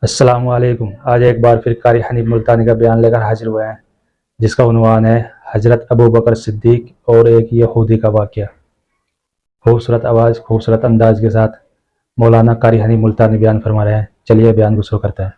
अस्सलाम वालेकुम। आज एक बार फिर कारी हनीफ मुल्तानी का बयान लेकर हाजिर हुए हैं, जिसका उन्वान है हजरत अबू बकर सिद्दीक और एक यहूदी का वाक़या। खूबसूरत आवाज़ खूबसूरत अंदाज के साथ मौलाना कारी हनीफ मुल्तानी बयान फरमा रहे हैं। चलिए बयान को शुरू करते हैं।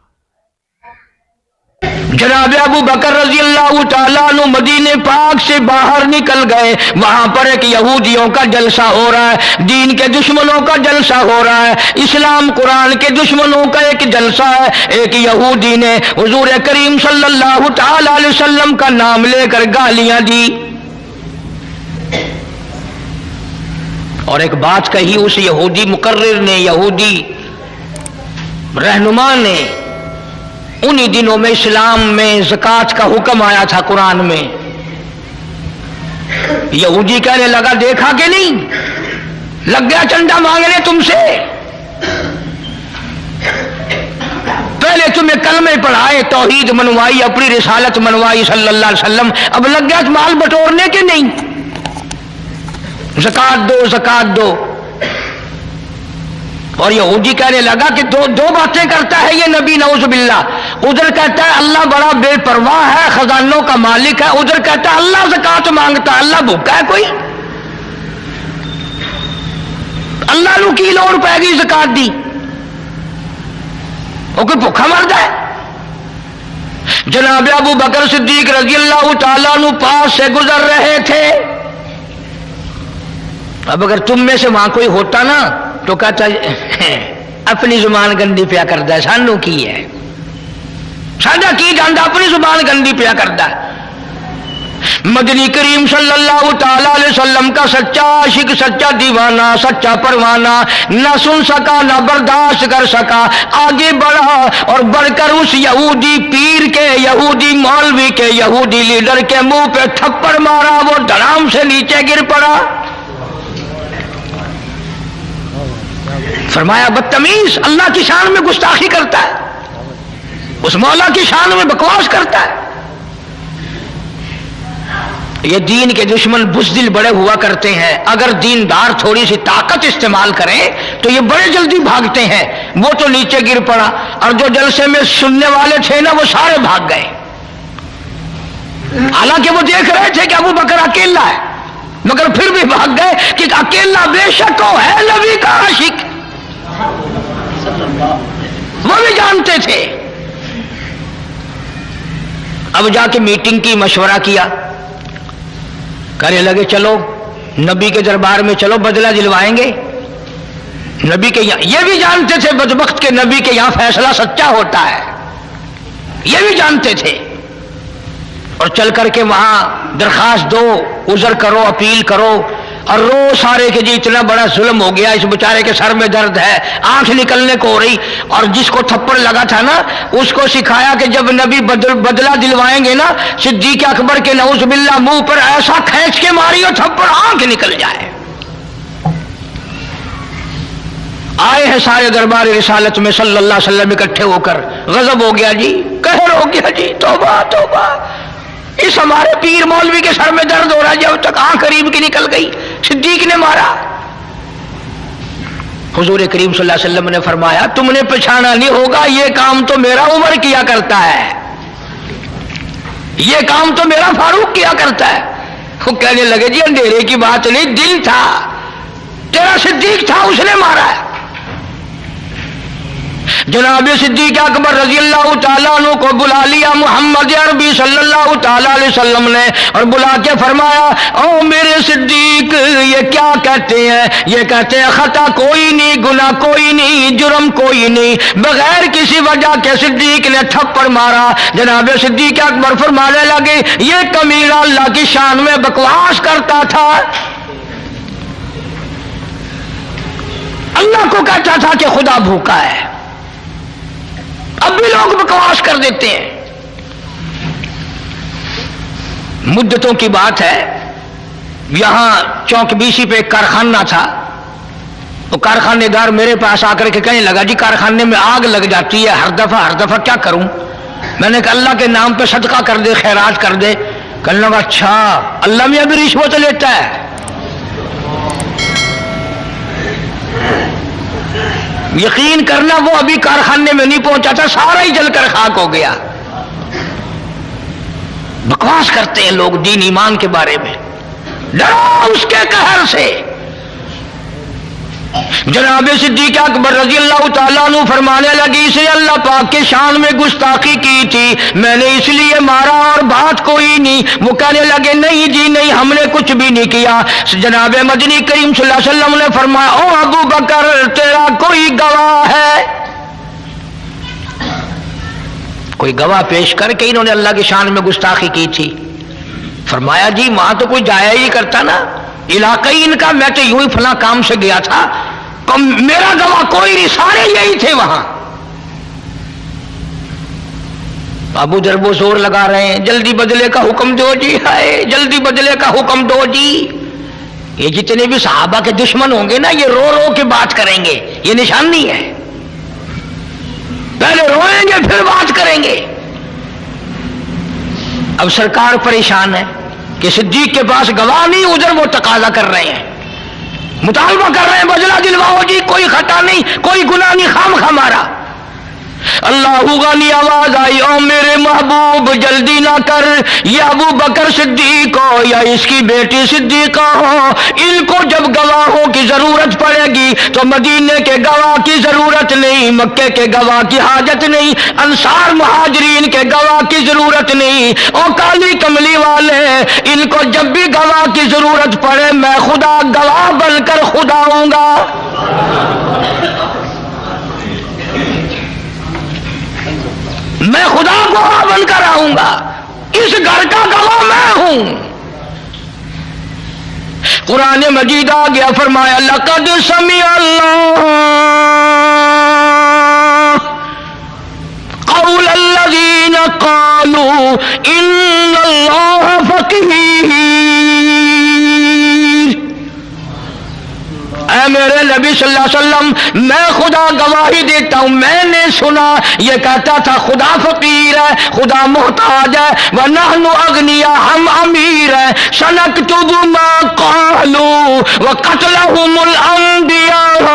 जनाब अबू बकर रजी अल्लाह तआला अन्हु मदीने पाक से बाहर निकल गए। वहां पर एक यहूदियों का जलसा हो रहा है, दीन के दुश्मनों का जलसा हो रहा है, इस्लाम कुरान के दुश्मनों का एक जलसा है। एक यहूदी ने हुजूर करीम सल्लल्लाहु तआला अलैहि वसल्लम का नाम लेकर गालियां दी और एक बात कही उस यहूदी मुकर्रिर ने, यहूदी रहनुमा ने। उन्हीं दिनों में इस्लाम में ज़कात का हुक्म आया था कुरान में। यहूदी कहने लगा, देखा कि नहीं, लग गया चंदा मांगने तुमसे। पहले तुम्हें कलमे पढ़ाए, तौहीद मनवाई, अपनी रिसालत मनवाई सल्लल्लाहु अलैहि वसल्लम, अब लग गया माल बटोरने के नहीं। ज़कात दो, ज़कात दो। और यहूदी कहने लगा कि दो बातें करता है ये नबी, नऊज़ बिल्लाह। उधर कहता है अल्लाह बड़ा बेपरवाह है, खजानों का मालिक है, उधर कहता है अल्लाह ज़कात मांगता है। अल्लाह भूखा है कोई? अल्लाह नू की लोड़ पैगी ज़कात दी? वो कोई भूखा मरदा है? जनाब अबू बकर सिद्दीक रज़ी अल्लाह तआला अन्हु पास से गुजर रहे थे। अब अगर तुम में से वहां कोई होता ना तो कहता अपनी जुबान गंदी पिया करता है, सानू की है, साडा की जानदा, अपनी जुबान गंदी पिया करता है। मदनी करीम सल्लल्लाहु तआला अलैहि वसल्लम का सच्चा आशिक, सच्चा दीवाना, सच्चा परवाना न सुन सका, न बर्दाश्त कर सका, आगे बढ़ा और बढ़कर उस यहूदी पीर के, यहूदी मौलवी के, यहूदी लीडर के मुंह पे थप्पड़ मारा। वो धड़ाम से नीचे गिर पड़ा। फरमाया, बदतमीज, अल्लाह की शान में गुस्ताखी करता है, उस मौला की शान में बकवास करता है। ये दीन के दुश्मन बुज़दिल बड़े हुआ करते हैं। अगर दीनदार थोड़ी सी ताकत इस्तेमाल करें तो ये बड़े जल्दी भागते हैं। वो तो नीचे गिर पड़ा और जो जलसे में सुनने वाले थे ना, वो सारे भाग गए। हालांकि वो देख रहे थे कि अबू बकर अकेला है, मगर फिर भी भाग गए कि अकेला बेशक वो है नबी का आशिक। वो भी जानते थे। अब जाके मीटिंग की, मशवरा किया, कहने लगे चलो नबी के दरबार में चलो, बदला दिलवाएंगे। नबी के यहां, ये भी जानते थे बदबख्त के नबी के यहां फैसला सच्चा होता है, ये भी जानते थे। और चल करके वहां दरखास्त दो, उजर करो, अपील करो और रो सारे के जी इतना बड़ा जुल्म हो गया, इस बेचारे के सर में दर्द है, आंख निकलने को हो रही। और जिसको थप्पड़ लगा था ना, उसको सिखाया कि जब नबी बदला दिलवाएंगे ना, सिद्दीक अकबर के नऊज़ बिल्लाह मुंह पर ऐसा खींच के मारियो थप्पड़ आंख निकल जाए। आए हैं सारे दरबार रिसालत में सल्लल्लाहु अलैहि वसल्लम इकट्ठे होकर। गजब हो गया जी, कहर हो गया जी, तौबा तौबा, इस हमारे पीर मौलवी के सर में दर्द हो रहा है, जब तक आंख करीब की निकल गई, सिद्दीक ने मारा। हुजूर करीम सल्लल्लाहु अलैहि वसल्लम ने फरमाया, तुमने पहचाना नहीं होगा, ये काम तो मेरा उमर किया करता है, ये काम तो मेरा फारूक किया करता है। वो कहने लगे, जी अंधेरे की बात नहीं, दिल था, तेरा सिद्दीक था, उसने मारा है। जनाब सिद्दीक अकबर रजी अल्लाह तआला अन्हु को बुला लिया मोहम्मद अरबी सल्लल्लाहु तआला अलैहि वसल्लम ने, और बुला के फरमाया, ओ मेरे सिद्दीक, ये क्या कहते हैं? ये कहते हैं खता कोई नहीं, गुनाह कोई नहीं, जुर्म कोई नहीं, बगैर किसी वजह के सिद्दीक ने थप्पड़ मारा। जनाब सिद्दीक अकबर फरमाने लगे, ये कमीना अल्लाह की शान में बकवास करता था, अल्लाह को कहता था कि खुदा भूखा है। अब भी लोग बकवास कर देते हैं। मुद्दतों की बात है, यहां चौक बीसी पे एक कारखाना था। तो कारखानेदार मेरे पास आकर के कहने लगा, जी कारखाने में आग लग जाती है हर दफा, क्या करूं? मैंने कहा अल्लाह के नाम पे सदका कर दे, खैरात कर दे। कहने लगा, अच्छा अल्लाह में अभी रिश्वत लेता है? یقین کرنا وہ ابھی کارخانے میں نہیں پہنچا تھا، سارا ہی جل کر خاک ہو گیا۔ بکواس کرتے ہیں لوگ دین ایمان کے بارے میں، ڈرو اس کے قہر سے۔ جناب صدیق اکبر رضی اللہ تعالیٰ عنہ فرمانے لگی اس نے اللہ پاک کے شان میں گستاخی کی تھی، میں نے اس لیے مارا اور بات کوئی نہیں۔ وہ کہنے لگے نہیں جی نہیں، ہم نے کچھ بھی نہیں کیا۔ جناب مدنی کریم صلی اللہ علیہ وسلم نے فرمایا او ابو بکر تیرا کوئی گواہ ہے؟ کوئی گواہ پیش کر کے انہوں نے اللہ کی شان میں گستاخی کی تھی۔ فرمایا جی وہاں تو کوئی جایا ہی کرتا نا، علاقہ ہی ان کا، میں تو یوں ہی فلاں کام سے گیا تھا، میرا گواہ کوئی نہیں، سارے یہی تھے وہاں۔ ابو ذر وہ زور لگا رہے ہیں جلدی بدلے کا حکم دو جی، ہائے جلدی بدلے کا حکم دو جی۔ یہ جتنے بھی صحابہ کے دشمن ہوں گے نا یہ رو رو کے بات کریں گے، یہ نشانی ہے، پہلے روئیں گے پھر بات کریں گے۔ اب سرکار پریشان ہے کہ صدیق کے پاس گواہ نہیں، ادھر وہ تقاضا کر رہے ہیں، مطالبہ کر رہے ہیں بدلہ دلواؤ جی، کوئی خطا نہیں کوئی گناہ نہیں، خام خواہ مارا۔ اللہ غنی آواز آئی او میرے محبوب جلدی نہ کر، یہ ابو بکر صدیق ہو یا اس کی بیٹی صدیقہ ہو، ان کو جب گواہوں کی ضرورت پڑے گی تو مدینے کے گواہ کی ضرورت نہیں، مکے کے گواہ کی حاجت نہیں، انصار مہاجرین کے گواہ کی ضرورت نہیں، او کالی کملی والے ان کو جب بھی گواہ کی ضرورت پڑے میں خدا گواہ بن کر خدا ہوں گا۔ میں خدا گواہ بن کر آؤں گا، اس گھر کا گواہ میں ہوں۔ قرآن مجید آ گیا، فرمایا لقد سمع اللہ قول الذین قالوا ان اللہ فقیر۔ اے میرے نبی صلی اللہ علیہ وسلم میں خدا گواہی دیتا ہوں، میں نے سنا یہ کہتا تھا خدا فقیر ہے، خدا محتاج ہے، وَنَحْنُ أَغْنِيَاء ہم امیر ہیں، سَنَكْتُبُ مَا قَالُوا وَقَتْلَهُمُ الْأَنْبِيَاءَ۔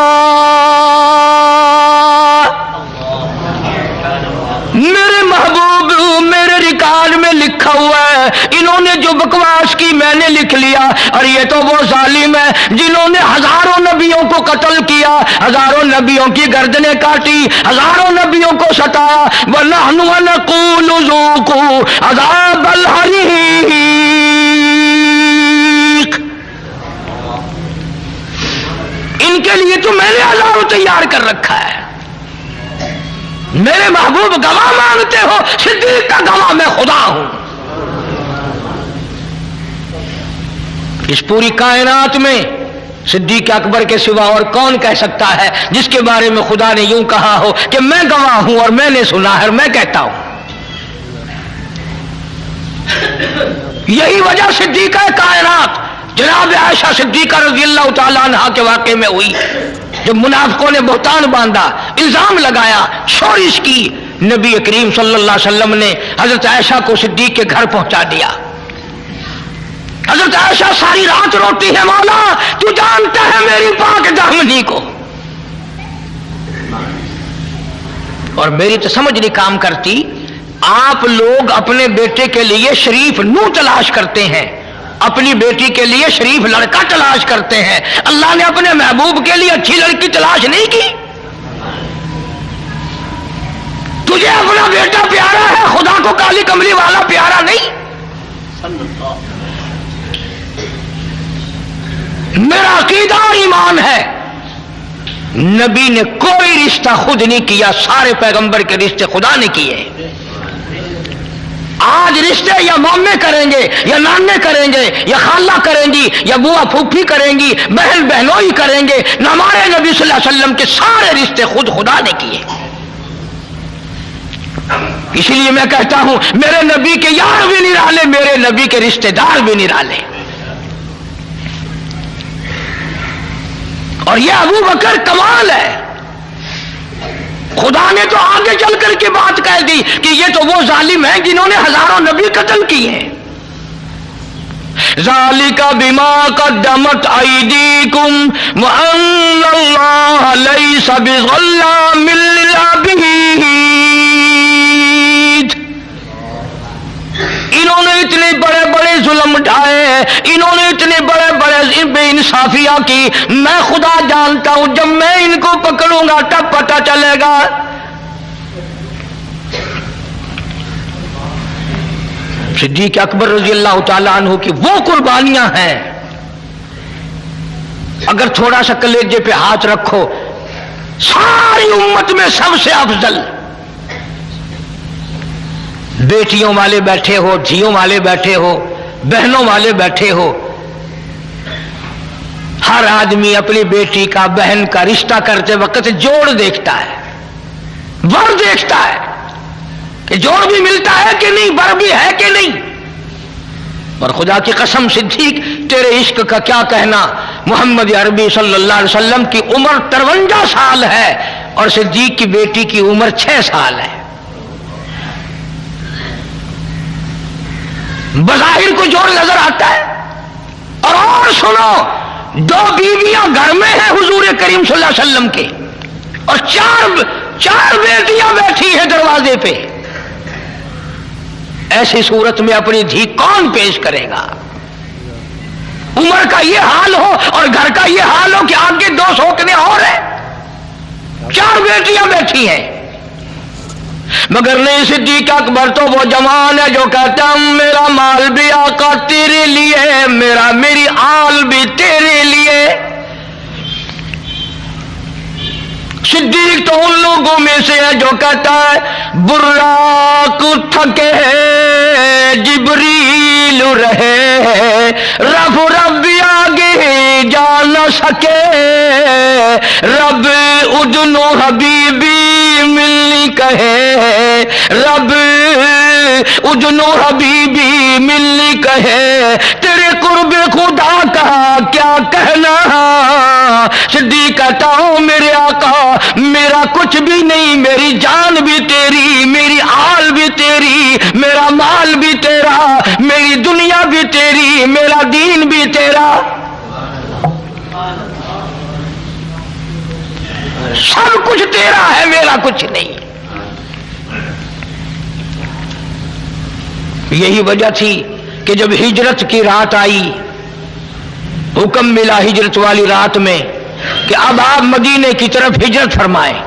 میرے محبوب میرے ریکارڈ میں لکھا ہوا ہے، انہوں نے جو بکواس کی میں نے لکھ لیا، اور یہ تو وہ ظالم ہے جنہوں نے ہزاروں نبیوں کو قتل کیا، ہزاروں نبیوں کی گردنیں کاٹی، ہزاروں نبیوں کو ستایا، وَنَحْنُ وَنَقُولُ ذُوقُوا عَذَابَ الْحَرِيقِ۔ ان کے لیے تو میں نے عذاب تیار کر رکھا ہے۔ میرے محبوب گواہ مانگتے ہو، صدیق کا گواہ میں خدا ہوں۔ اس پوری کائنات میں صدیق اکبر کے سوا اور کون کہہ سکتا ہے جس کے بارے میں خدا نے یوں کہا ہو کہ میں گواہ ہوں اور میں نے سنا ہے اور میں کہتا ہوں۔ یہی وجہ صدیقہ کائنات جناب عائشہ صدیقہ رضی اللہ تعالیٰ عنہا کے واقعے میں ہوئی، جب منافقوں نے بہتان باندھا، الزام لگایا، شورش کی، نبی کریم صلی اللہ علیہ وسلم نے حضرت عائشہ کو صدیق کے گھر پہنچا دیا۔ حضرت عائشہ ساری رات روتی ہے، مولا تو جانتا ہے میری پاک دامنی کو، اور میری تو سمجھ نہیں کام کرتی۔ آپ لوگ اپنے بیٹے کے لیے شریف نو تلاش کرتے ہیں، اپنی بیٹی کے لیے شریف لڑکا تلاش کرتے ہیں، اللہ نے اپنے محبوب کے لیے اچھی لڑکی تلاش نہیں کی؟ تجھے اپنا بیٹا پیارا ہے، خدا کو کالی کملی والا پیارا نہیں؟ میرا عقیدہ اور ایمان ہے نبی نے کوئی رشتہ خود نہیں کیا، سارے پیغمبر کے رشتے خدا نے کیے۔ آج رشتے یا مامے کریں گے یا نانے کریں گے یا خالہ کریں گی یا بوا پھوپھی کریں گی، بہن بہنوئی کریں گے، نہ ہمارے نبی صلی اللہ علیہ وسلم کے سارے رشتے خود خدا نے کیے۔ اسی لیے میں کہتا ہوں میرے نبی کے یار بھی نرالے، میرے نبی کے رشتے دار بھی نرالے۔ اور یہ ابو بکر کمال ہے، خدا نے تو آگے چل کر کے بات کہہ دی کہ یہ تو وہ ظالم ہیں جنہوں نے ہزاروں نبی قتل کیے ہیں۔ ज़ालिका बिमा क़द्दमत अयदीकुम व अन्नल्लाह लैसा बिज़ल्लामिल लिल-आबीद। इन्होंने इतने बड़े बड़े जुल्म उठाए, इन्होंने इतने बड़े बड़े बेइंसाफियां की, मैं खुदा जानता हूं जब मैं इनको पकड़ूंगा तब पता चलेगा। सिद्दीक अकबर रजी अल्लाह ताला अन्हु की वो कुर्बानियां हैं, अगर थोड़ा सा कलेजे पे हाथ रखो, सारी उम्मत में सबसे अफजल। बेटियों वाले बैठे हो, धियों वाले बैठे हो, बहनों वाले बैठे हो, हर आदमी अपनी बेटी का, बहन का रिश्ता करते वक्त जोड़ देखता है, वर देखता है कि जोड़ भी मिलता है कि नहीं, वर भी है कि नहीं। और खुदा की कसम सिद्दीक, तेरे इश्क का क्या कहना, मोहम्मद अरबी सल्लल्लाहु अलैहि वसल्लम की उम्र 53 साल है और सिद्दीक की बेटी की उम्र 6 साल है। बज़ाहिर को जोड़ नजर आता है। और सुनो, 2 बीवियां घर में हैं हुजूर करीम सल्लल्लाहु अलैहि वसल्लम के, और चार बेटियां बैठी हैं दरवाजे पे। ऐसी सूरत में अपनी धी कौन पेश करेगा? उम्र का ये हाल हो और घर का ये हाल हो कि आगे 2 सोकने और है, 4 बेटियां बैठी हैं। मगर नहीं, सिद्दीक अकबर तो वो जवान है जो कहता है मेरा माल भी आका तेरे लिए, मेरी आल भी तेरे लिए। सिद्दीक तो उन लोगों में से है जो कहता है बुर्राक थके जिब्रील रहे, रब आगे जा न सके, रब उदनो हबीबी मिलनी कहे, रब उदनो हबीबी मिलनी कहे, तेरे कुर्ब खुदा का क्या कहना। सिद्दीक कहता हूं मेरे आका, मेरा कुछ भी नहीं, मेरी जान भी तेरी, मेरी आल भी तेरी, मेरा माल भी तेरा, मेरी दुनिया भी तेरी, मेरा दीन भी तेरा, सब कुछ तेरा है, मेरा कुछ नहीं। यही वजह थी कि जब हिजरत की रात आई, हुक्म मिला हिजरत वाली रात में कि अब आप मदीने की तरफ हिजरत फरमाएं,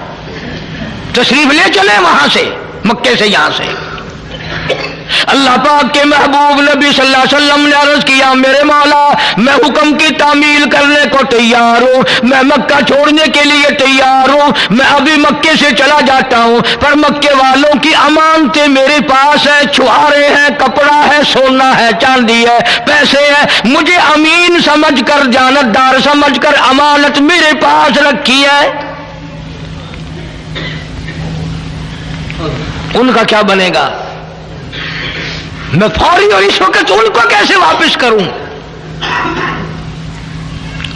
तशरीफ ले चले वहां से, मक्के से, यहां से। अल्लाह पाक के महबूब नबी सल्लल्लाहु अलैहि वसल्लम ने अर्ज किया मेरे मौला, मैं हुक्म की तामील करने को तैयार हूं, मैं मक्का छोड़ने के लिए तैयार हूं, मैं अभी मक्के से चला जाता हूं, पर मक्के वालों की अमानतें मेरे पास है, छुहारे हैं, कपड़ा है, सोना है, चांदी है, पैसे है, मुझे अमीन समझकर, जानतदार समझकर अमानत मेरे पास रखी है। उनका क्या बनेगा? मैं फौरी और इस वक्त उनको कैसे वापस करूं?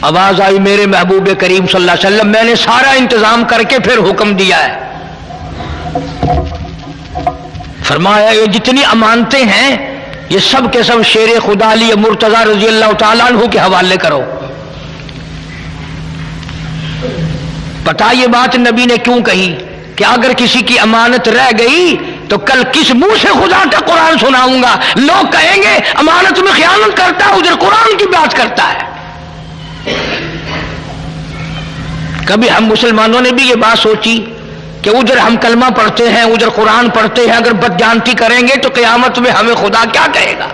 आवाज आई मेरे महबूब करीम सल्लल्लाहु अलैहि वसल्लम, मैंने सारा इंतजाम करके फिर हुक्म दिया है। फरमाया ये जितनी अमानतें हैं ये सब के सब शेर खुदा अली मुर्तजा रजी अल्लाह तआला अन्हु के हवाले करो। पता ये बात नबी ने क्यों कही कि अगर किसी की अमानत रह गई तो कल किस मुंह से खुदा का कुरान सुनाऊंगा? लोग कहेंगे अमानत में खयानत करता है, उधर कुरान की बात करता है। कभी हम मुसलमानों ने भी ये बात सोची कि उधर हम कलमा पढ़ते हैं, उधर कुरान पढ़ते हैं, अगर बदजानती करेंगे तो क़यामत में हमें खुदा क्या कहेगा?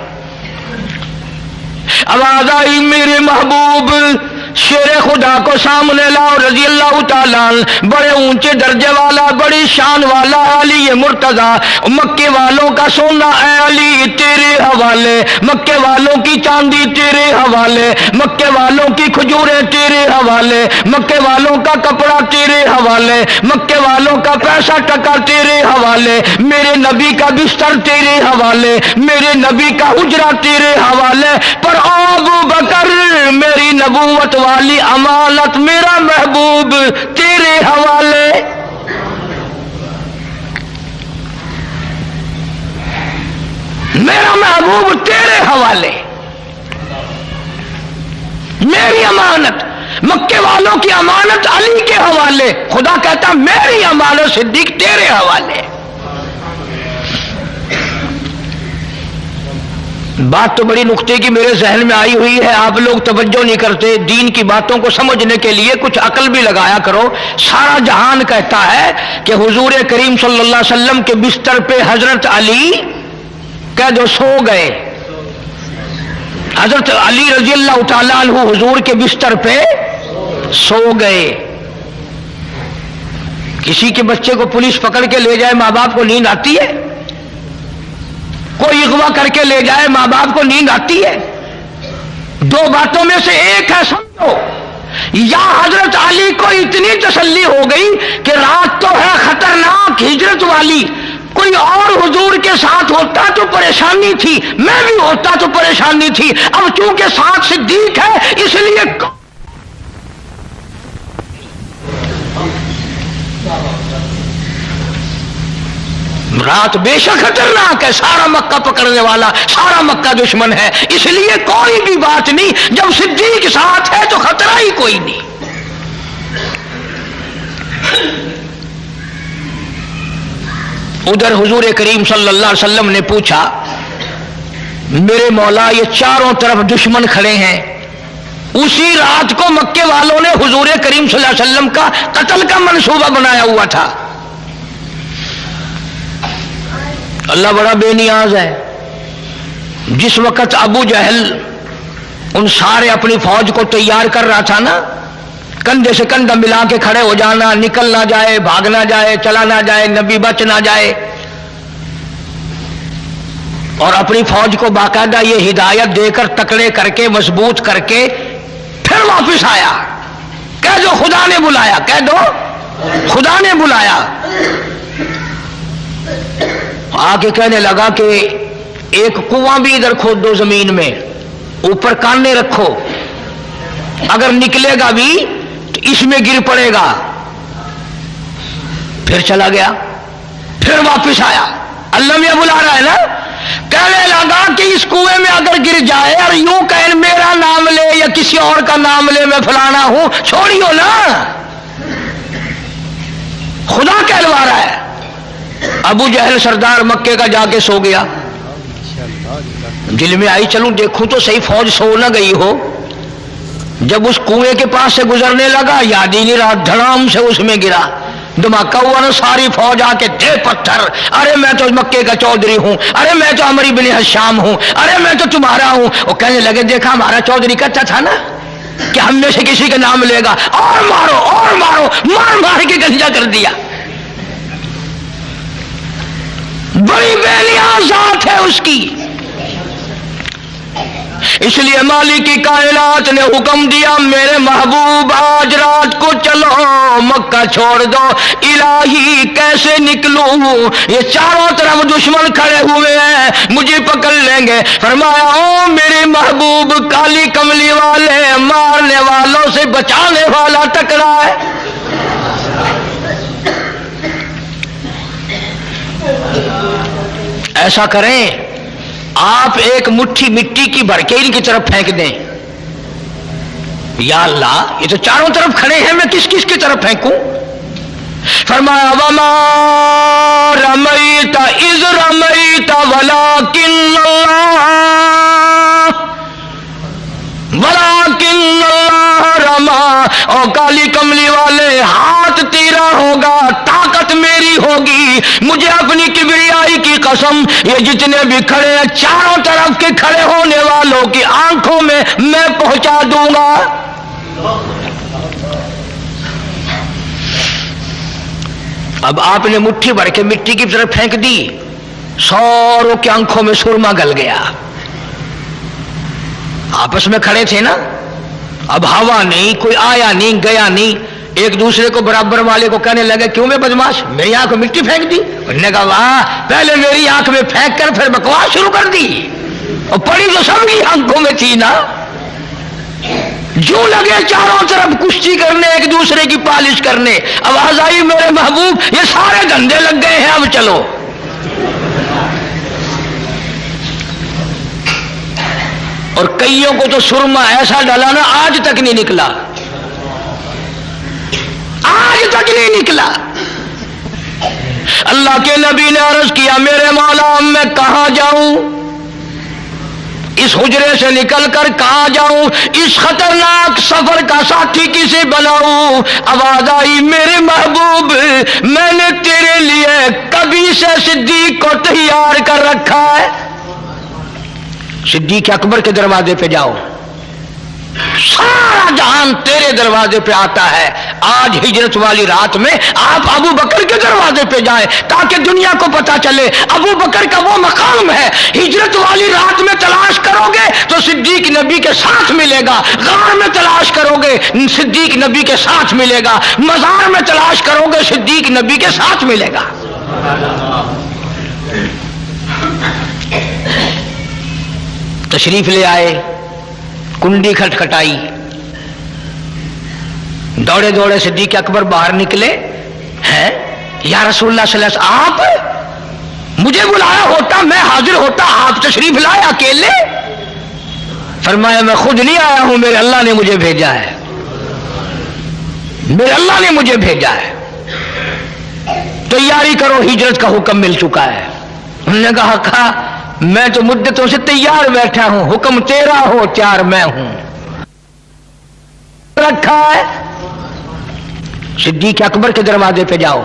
आवाज आई मेरे महबूब शेर खुदा को सामने लाओ रजी अल्लाह ताला, बड़े ऊंचे दर्जे वाला, बड़ी शान वाला अली मुर्तजा, मक्के वालों का सोना है अली तेरे हवाले, मक्के वालों की चांदी तेरे हवाले, मक्के वालों की खजूरें तेरे हवाले, मक्के वालों का कपड़ा तेरे हवाले, मक्के वालों का पैसा टका तेरे हवाले, मेरे नबी का बिस्तर तेरे हवाले, मेरे नबी का हुजरा तेरे हवाले। पर अबू बकर मेरी नबूवत वाली अमानत मेरा महबूब तेरे हवाले। मेरा महबूब तेरे हवाले। मेरी अमानत, मक्के वालों की अमानत अली के हवाले। खुदा कहता मेरी अमानत सिद्दीक तेरे हवाले। बात तो बड़ी नुक्ते की मेरे जहन में आई हुई है, आप लोग तवज्जो नहीं करते। दीन की बातों को समझने के लिए कुछ अकल भी लगाया करो। सारा जहान कहता है कि हुजूर करीम सल्लल्लाहु अलैहि वसल्लम के बिस्तर पे हजरत अली कह दो सो गए। हजरत अली रजी अल्लाह तआला अन्हु हुजूर के बिस्तर पे सो गए। किसी के बच्चे को पुलिस पकड़ के ले जाए, माँ बाप को नींद आती है? कोई अगवा करके ले जाए, माँ बाप को नींद आती है? दो बातों में से एक है, समझो। या हजरत अली को इतनी तसल्ली हो गई कि रात तो है खतरनाक हिजरत वाली, कोई और हुजूर के साथ होता तो परेशानी थी, मैं भी होता तो परेशानी थी, अब चूंकि साथ सिद्दीक है इसलिए रात बेशक खतरनाक है, सारा मक्का पकड़ने वाला, सारा मक्का दुश्मन है, इसलिए कोई भी बात नहीं। जब सिद्दीक साथ है तो खतरा ही कोई नहीं। उधर हुजूर करीम सल्लल्लाहु अलैहि वसल्लम ने पूछा, मेरे मौला ये चारों तरफ दुश्मन खड़े हैं। उसी रात को मक्के वालों ने हुजूर करीम सल्लल्लाहु अलैहि वसल्लम का कत्ल का मंसूबा बनाया हुआ था। अल्लाह बड़ा बेनियाज है। जिस वक्त अबू जहल उन सारे अपनी फौज को तैयार कर रहा था ना, कंधे से कंधा मिला के खड़े हो जाना, निकल ना जाए, भाग ना जाए, चला ना जाए, नबी बच ना जाए, और अपनी फौज को बाकायदा ये हिदायत देकर तकड़े करके मजबूत करके फिर वापिस आया। कह दो खुदा ने बुलाया, कह दो खुदा ने बुलाया। आके कहने लगा कि एक कुआं भी इधर खोद दो जमीन में, ऊपर काने रखो, अगर निकलेगा भी तो इसमें गिर पड़ेगा। फिर चला गया, फिर वापस आया। अल्लाह में बुला रहा है ना। कहने लगा कि इस कुएं में अगर गिर जाए और यूं कहे मेरा नाम ले या किसी और का नाम ले, मैं फलाना हूं, छोड़ियो ना, खुदा कहलवा रहा है। अबू जहल सरदार मक्के का जाके सो गया। दिल में आई चलूं देखूं तो सही फौज सो न गई हो। जब उस कुएं के पास से गुजरने लगा, याद ही नहीं रहा, धड़ाम से उसमें गिरा। धमाका हुआ ना, सारी फौज आके दे पत्थर। अरे मैं तो मक्के का चौधरी हूं, अरे मैं तो अमरी बिन हशाम हूं, अरे मैं तो तुम्हारा हूं। वो कहने लगे देखा हमारा चौधरी कहता था ना कि हम में से किसी का नाम लेगा, और मारो और मारो, मार मार के गंजा कर दिया। बड़ी बेनियाज जात है उसकी। इसलिए मालिक की कायनात ने हुक्म दिया, मेरे महबूब आज रात को चलो, मक्का छोड़ दो। इलाही कैसे निकलूं, ये चारों तरफ दुश्मन खड़े हुए हैं, मुझे पकड़ लेंगे। फरमाया ओ मेरे महबूब, काली कमली वाले, मारने वालों से बचाने वाला टकरा है। ऐसा करें, आप एक मुट्ठी मिट्टी की भर के इनकी तरफ फेंक दें। या अल्लाह, ये तो चारों तरफ खड़े हैं, मैं किस किस की तरफ फेंकूं? फरमाया वमा रमैता इज़ रमैता वलाकिन्नल्लाह रमा। और काली कमली वाले, हाथ तेरा होगा, ताकत मेरी होगी। मुझे अपनी किबरियाई की कसम, ये जितने भी खड़े हैं चारों तरफ के खड़े होने वालों की आंखों में मैं पहुंचा दूंगा। अब आपने मुट्ठी भर के मिट्टी की तरफ फेंक दी, सारों की आंखों में सुरमा गल गया। आपस में खड़े थे ना, अब हवा नहीं, कोई आया नहीं गया नहीं। एक दूसरे को बराबर वाले को कहने लगे क्यों मैं बदमाश, मेरी आंख में मिट्टी फेंक दी। उन्होंने कहा वाह, पहले मेरी आंख में फेंक कर फिर बकवास शुरू कर दी, और पड़ी तो सबकी आंखों में थी ना। जो लगे चारों तरफ कुश्ती करने, एक दूसरे की पालिश करने। आवाज आई मेरे महबूब ये सारे धंधे लग गए हैं, अब चलो। اور کئیوں کو تو سرما ایسا ڈالا نا آج تک نہیں نکلا، آج تک نہیں نکلا۔ اللہ کے نبی نے عرض کیا میرے مولا میں کہاں جاؤں، اس حجرے سے نکل کر کہاں جاؤں، اس خطرناک سفر کا ساتھی کسے بناؤں؟ آواز آئی میرے محبوب میں نے تیرے لیے کبھی سے صدیق کو تیار کر رکھا ہے، صدیق اکبر کے دروازے پہ جاؤ، سارا جہان تیرے دروازے پہ آتا ہے، آج ہجرت والی رات میں آپ ابو بکر کے دروازے پہ جائیں تاکہ دنیا کو پتا چلے ابو بکر کا وہ مقام ہے۔ ہجرت والی رات میں تلاش کرو گے تو صدیق نبی کے ساتھ ملے گا، غار میں تلاش کرو گے صدیق نبی کے ساتھ ملے گا، مزار میں تلاش کرو گے صدیق نبی کے ساتھ ملے گا۔ تشریف لے آئے، کنڈی کھٹکھٹائی، دوڑے دوڑے صدیق اکبر باہر نکلے، ہیں یا رسول اللہ صلی اللہ علیہ وسلم آپ مجھے بلایا ہوتا میں حاضر ہوتا، آپ تشریف لائے اکیلے؟ فرمایا میں خود نہیں آیا ہوں، میرے اللہ نے مجھے بھیجا ہے، میرے اللہ نے مجھے بھیجا ہے، تیاری کرو ہجرت کا حکم مل چکا ہے۔ انہوں نے کہا میں تو مدتوں سے تیار بیٹھا ہوں، حکم تیرا ہو تیار میں ہوں، رکھا ہے۔ صدیق اکبر کے دروازے پہ جاؤ،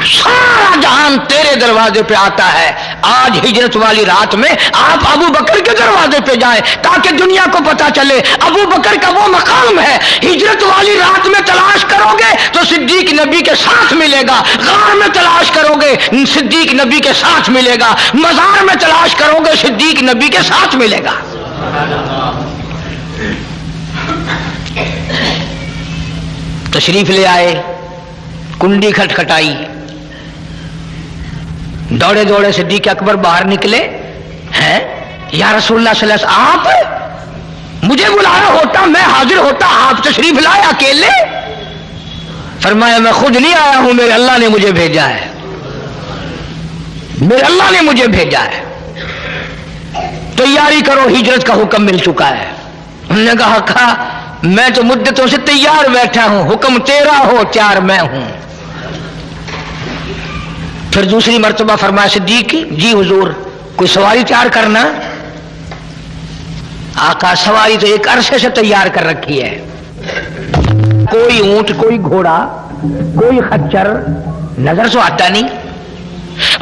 سارا جہان تیرے دروازے پہ آتا ہے، آج ہجرت والی رات میں آپ ابو بکر کے دروازے پہ جائیں تاکہ دنیا کو پتا چلے ابو بکر کا وہ مقام ہے۔ ہجرت والی رات میں تلاش کرو گے تو صدیق نبی کے ساتھ ملے گا، غار میں تلاش کرو گے صدیق نبی کے ساتھ ملے گا، مزار میں تلاش کرو گے صدیق نبی کے ساتھ ملے گا۔ تشریف لے آئے، کنڈی کھٹکھٹائی، دوڑے دوڑے صدیق اکبر باہر نکلے، ہیں یا رسول اللہ صلی اللہ علیہ وسلم آپ مجھے بلایا ہوتا میں حاضر ہوتا، آپ تشریف لائے اکیلے؟ فرمایا میں خود نہیں آیا ہوں، میرے اللہ نے مجھے بھیجا ہے، میرے اللہ نے مجھے بھیجا ہے، تیاری کرو ہجرت کا حکم مل چکا ہے۔ انہوں نے کہا میں تو مدتوں سے تیار بیٹھا ہوں، حکم تیرا ہو تیار میں ہوں۔ پھر دوسری مرتبہ فرمایا صدیق جی حضور کوئی سواری تیار کرنا؟ آقا سواری تو ایک عرصے سے تیار کر رکھی ہے، کوئی اونٹ کوئی گھوڑا کوئی خچر نظر سے آتا نہیں۔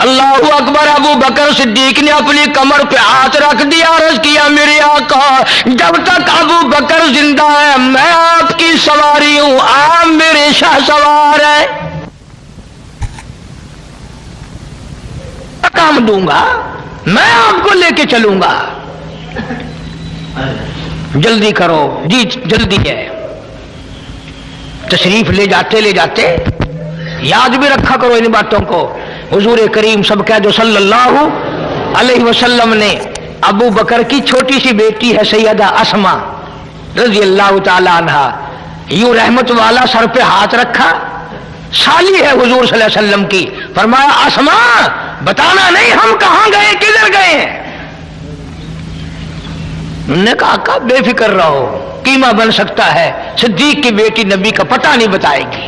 اللہ اکبر، ابو بکر صدیق نے اپنی کمر پہ ہاتھ رکھ دیا، عرض کیا میرے آقا جب تک ابو بکر زندہ ہے میں آپ کی سواری ہوں، آپ میرے شاہ سوار ہیں، کام دوں گا، میں آپ کو لے کے چلوں گا، جلدی کرو جی جلدی ہے۔ تشریف لے جاتے یاد بھی رکھا کرو ان باتوں کو۔ حضور کریم سب کہہ دو صلی اللہ علیہ وسلم نے ابو بکر کی چھوٹی سی بیٹی ہے سیدہ اسما رضی اللہ تعالی عنہا، یوں رحمت والا سر پہ ہاتھ رکھا، سالی ہے حضور صلی اللہ علیہ وسلم کی، فرمایا اسما بتانا نہیں ہم کہاں گئے کدھر گئے ہیں؟ انہوں نے کہا آقا بے فکر رہو، قیمہ بن سکتا ہے، صدیق کی بیٹی نبی کا پتہ نہیں بتائے گی۔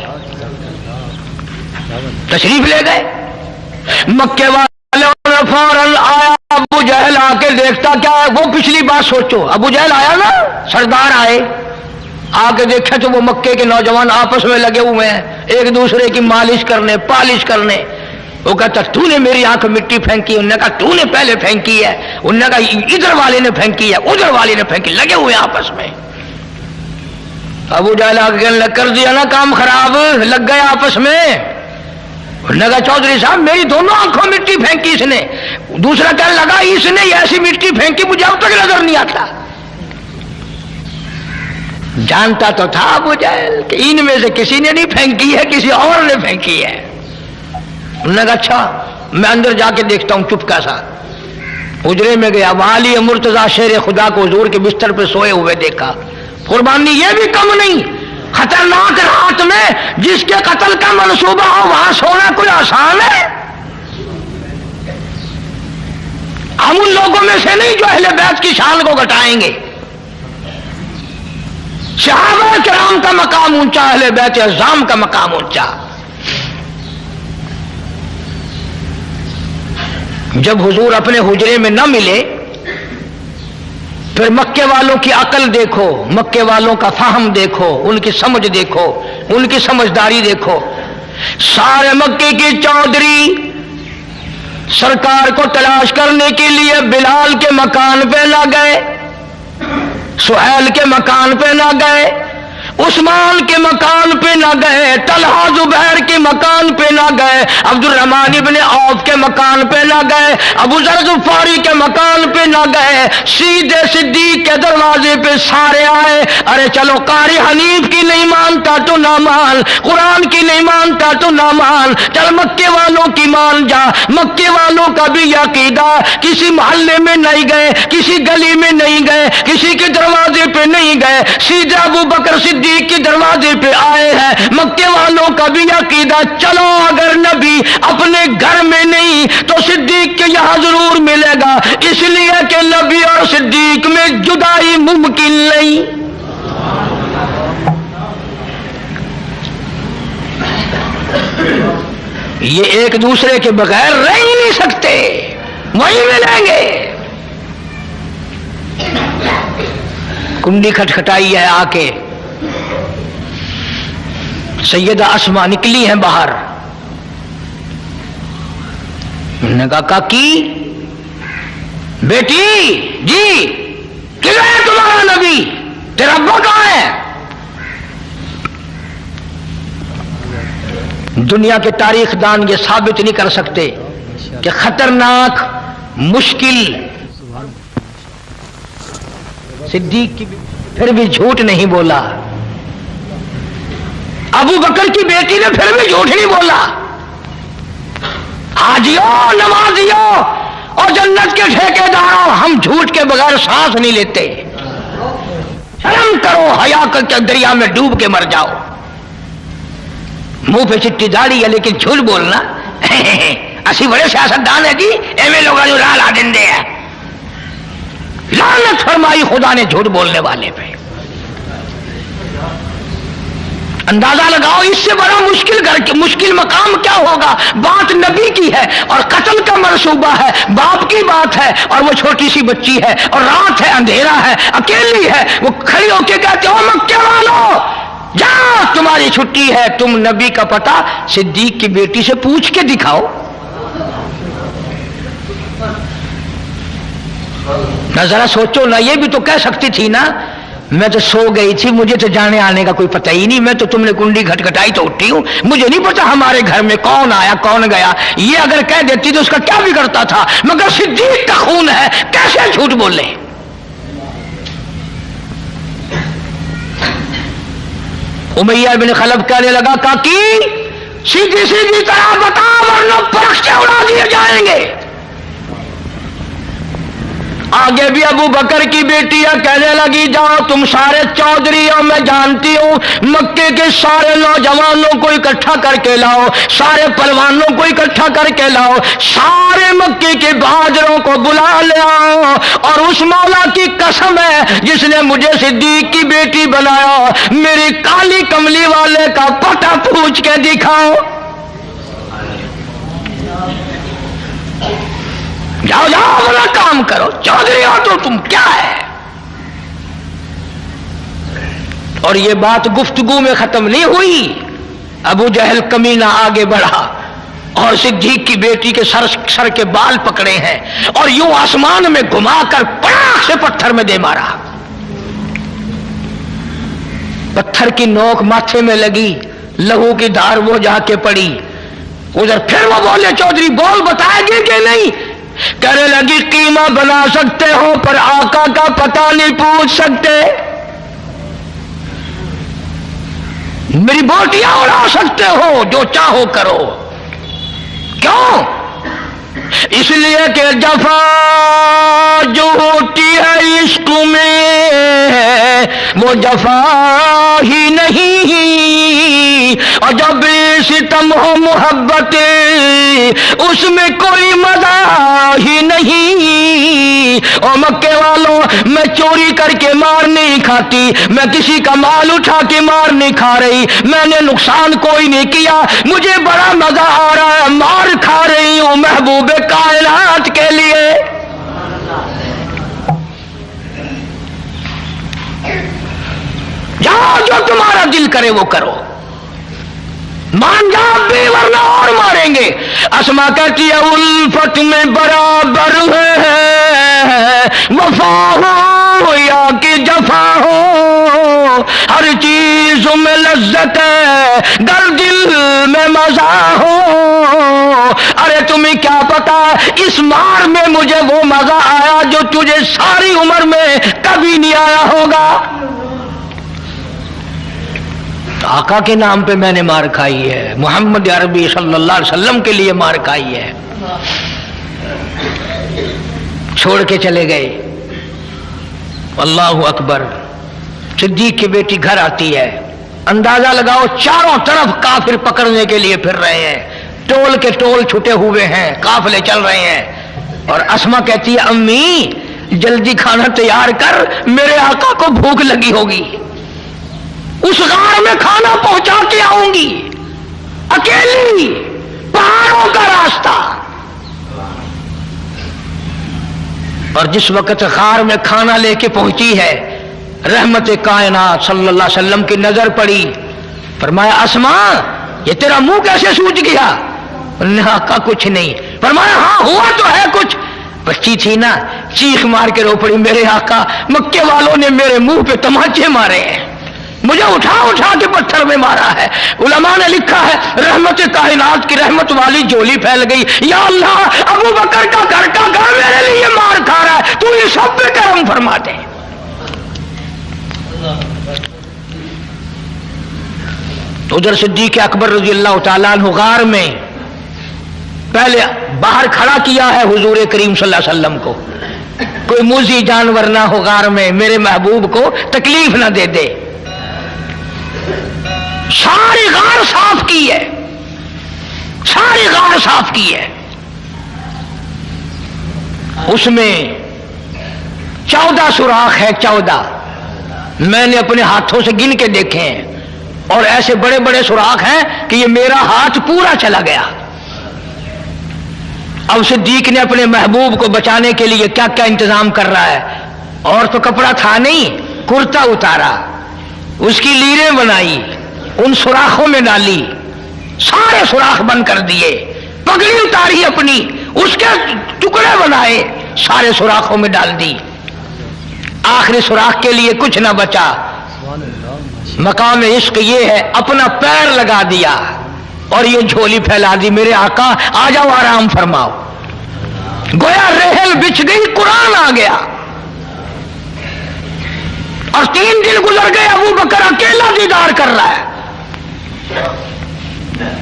تشریف لے گئے، مکے والوں نے فوراً آیا، ابو جہل آ کے دیکھتا کیا وہ پچھلی بات سوچو، ابو جہل آیا نا، سردار آئے، آ کے دیکھا تو وہ مکے کے نوجوان آپس میں لگے ہوئے ہیں ایک دوسرے کی مالش کرنے پالش کرنے۔ وہ کہتا تو نے میری آنکھ مٹی پھینکی، انہوں نے کہا تو نے پہلے پھینکی ہے، انہوں نے کہا ادھر والے نے پھینکی ہے ادھر والے نے پھینکی، لگے ہوئے آپس میں۔ ابو جہل آ کے کر دیا نا کام خراب، لگ گئے آپس میں۔ انہوں نے کہا چودھری صاحب میری دونوں آنکھوں مٹی پھینکی اس نے، دوسرا کہنے لگا اس نے ایسی مٹی پھینکی مجھے اب تک نظر نہیں آتا۔ جانتا تو تھا ابو جہل کہ ان میں سے کسی نے نہیں پھینکی ہے، کسی اور نے پھینکی ہے۔ انہوں نے کہا اچھا میں اندر جا کے دیکھتا ہوں، چپکا سا حجرے میں گیا، والی مرتضی شیر خدا کو حضور کے بستر پہ سوئے ہوئے دیکھا۔ قربانی یہ بھی کم نہیں، خطرناک رات میں جس کے قتل کا منصوبہ ہو وہاں سونا کوئی آسان ہے؟ हम उन लोगों में से नहीं जो अहले बैत की शान को घटाएंगे। सहाबा किराम का मकाम ऊंचा, अहले बैत अज़्ज़ाम का मकाम ऊंचा। जब हुजूर अपने हुजरे में न मिले, फिर मक्के वालों की अकल देखो, मक्के वालों का फाहम देखो, उनकी समझ देखो, उनकी समझदारी देखो। सारे मक्के के चौधरी सरकार को तलाश करने के लिए बिलाल के मकान पे ना गए, सुहैल के मकान पे ना गए, उस्मान के मकान पे ना गए, तलहा जुबैर के मकान पे ना गए, अब्दुल रहमान इब्ने औफ के मकान पे ना गए, अबू ज़र ग़िफ़ारी के मकान पे ना गए, सीधे सिद्दीक के दरवाजे पे सारे आए। अरे चलो, कारी हनीफ की नहीं मानता तो ना मान, कुरान की नहीं मानता तो ना मान, चल मक्के वालों की मान जा। मक्के वालों का भी अकीदा, किसी मोहल्ले में नहीं गए, किसी गली में नहीं गए, किसी के दरवाजे पे नहीं गए, सीधे अबू बकर सिद्दीक के दरवाजे पे आए हैं। मक्के वालों का भी अकीदा, चलो अगर नबी अपने घर में नहीं तो सिद्दीक के यहां जरूर मिलेगा, इसलिए कि नबी और सिद्दीक में जुदाई मुमकिन नहीं। ये एक दूसरे के बगैर रह ही नहीं सकते, वहीं मिलेंगे। कुंडी खटखटाई है आके, सैयदा अस्मा निकली हैं बाहर। उन्होंने कहा, काकी बेटी जी, किधर है तुम्हारा नबी, तेरा अब्बा कहां है? दुनिया के तारीख दान ये साबित नहीं कर सकते कि खतरनाक, मुश्किल सिद्दीक की फिर भी झूठ नहीं बोला, अबू बकर की बेटी ने फिर भी झूठ नहीं बोला। हाजियों, नमाजियों और जन्नत के ठेकेदारों, हम झूठ के बगैर सांस नहीं लेते। शर्म करो, हया करके दरिया में डूब के मर जाओ। मुंह पे चिट्टी दाढ़ी है लेकिन झूठ बोलना असी बड़े सियासतदान है जी, एवं लोग जो लाल देंगे है। लानत फरमाई खुदा ने झूठ बोलने वाले पे। अंदाजा लगाओ इससे बड़ा मुश्किल मकाम क्या होगा। बात नबी की है और कत्ल का मंसूबा है, बाप की बात है और वो छोटी सी बच्ची है और रात है, अंधेरा है, अकेली है। वो खड़ी होके कहते हो, मक्के वालों जाओ, तुम्हारी छुट्टी है, तुम नबी का पता सिद्दीक की बेटी से पूछ के दिखाओ। ना जरा सोचो ना, ये भी तो कह सकती थी ना, मैं तो सो गई थी, मुझे तो जाने आने का कोई पता ही नहीं, मैं तो तुमने कुंडी खटखटाई तो उठी हूं, मुझे नहीं पता हमारे घर में कौन आया कौन गया। ये अगर कह देती तो उसका क्या बिगड़ता था, मगर सिद्दीक का खून है, कैसे झूठ बोले। उमैया बिन खलब कहने लगा, काकी सीधी सीधी तरह बता वरना परख से उड़ा दिए जाएंगे। आगे भी अबू बकर की बेटियां कहने लगी, जाओ तुम सारे चौधरी हो, मैं जानती हूं, मक्के के सारे नौजवानों को इकट्ठा करके लाओ, सारे पहलवानों को इकट्ठा करके लाओ, सारे मक्के के बहादुरों को बुला ले आओ, और उस मौला की कसम है जिसने मुझे सिद्दीक की बेटी बनाया, मेरी काली कमली वाले का पता पूछ के दिखाओ। जाओ जाओ अपना काम करो, चौधरी हो तो तुम क्या है। और ये बात गुफ्तगू में खत्म नहीं हुई। अबू जहल कमीना आगे बढ़ा और सिद्दीक की बेटी के सर के बाल पकड़े हैं और यूं आसमान में घुमाकर पड़ाक से पत्थर में दे मारा। पत्थर की नोक माथे में लगी, लहू की धार वो जाके पड़ी। उधर फिर वो बोले, चौधरी बोल, बताएगी कि नहीं? कहने लगी, कीमा बना सकते हो पर आका का पता नहीं पूछ सकते, मेरी बोटियां उड़ा सकते हो, जो चाहो करो। क्यों? इसलिए कि जफा झूठी है इश्क में वो जफा ही नहीं, और जब सितम हो मोहब्बत उसमें कोई मजा ही नहीं। और मक्के वालों, मैं चोरी करके मार नहीं खाती, मैं किसी का माल उठा के मार नहीं खा रही, मैंने नुकसान कोई नहीं किया, मुझे बड़ा मजा आ रहा है, मार खा रही हूं महबूबे कायनात के लिए। जाओ, जो तुम्हारा दिल करे वो करो, मान जाओ भी, वरना और मारेंगे। अस्मा कहती है उल्फत में बराबर है वफा हो या कि जफा हो, हर चीज में लज्जत है गर दिल में मजा हो। अरे तुम्हें क्या पता इस मार में मुझे वो मजा आया जो तुझे सारी उम्र में कभी नहीं आया होगा। आका के नाम पे मैंने मार खाई है, मोहम्मद अरबी सल्लल्लाहु अलैहि वसल्लम के लिए मार खाई है। छोड़ के चले गए। अल्लाहु अकबर। सिद्दीक की बेटी घर आती है, अंदाजा लगाओ चारों तरफ काफिर पकड़ने के लिए फिर रहे हैं, टोल के टोल छुटे हुए हैं, काफिले चल रहे हैं। और अस्मा कहती है अम्मी जल्दी खाना तैयार कर, मेरे आका को भूख लगी होगी, उस गार में खाना पहुंचा के आऊंगी, अकेली, पहाड़ों का रास्ता। और जिस वक्त गार में खाना लेके पहुंची है, रहमत कायनात सल्लल्लाहु अलैहि वसल्लम की नजर पड़ी, फरमाया अस्मा ये तेरा मुंह कैसे सूज गया? का कुछ नहीं। फरमाया हाँ हुआ तो है कुछ। बच्ची थी ना, चीख मार के रो पड़ी, मेरे आका मक्के वालों ने मेरे मुंह पे तमाचे मारे हैं, मुझे उठा उठा के पत्थर में मारा है। उलमा ने लिखा है रहमत कायनात की रहमत वाली झोली फैल गई, या अल्लाह अबू बकर का घर मेरे लिए मार खा रहा है, तू ये सब पे करम फरमा दे। उधर सिद्दीक अकबर रज़ी अल्लाह तआला अन्हु गार में पहले बाहर खड़ा किया है हुजूर करीम सल्लल्लाहु अलैहि वसल्लम को, कोई मुजी जानवर ना हो गार में, मेरे महबूब को तकलीफ ना दे दे। सारी गार साफ की है, सारी गार साफ की है। उसमें 14 सुराख है, 14 मैंने अपने हाथों से गिन के देखे हैं, और ऐसे बड़े बड़े सुराख हैं कि ये मेरा हाथ पूरा चला गया। अब सिद्दीक ने अपने महबूब को बचाने के लिए क्या क्या इंतजाम कर रहा है, और तो कपड़ा था नहीं, कुर्ता उतारा, उसकी लीरें बनाई, उन सुराखों में डाली, सारे सुराख बंद कर दिए, पगड़ी उतारी अपनी, उसके टुकड़े बनाए, सारे सुराखों में डाल दी। आखिरी सुराख के लिए कुछ ना बचा। मकाम इश्क ये है, अपना पैर लगा दिया और ये झोली फैला दी, मेरे आका आ जाओ आराम फरमाओ। गोया रेहल बिछ गई, कुरान आ गया। और 3 दिन गुजर गए, अबू बकर अकेला दीदार कर रहा है।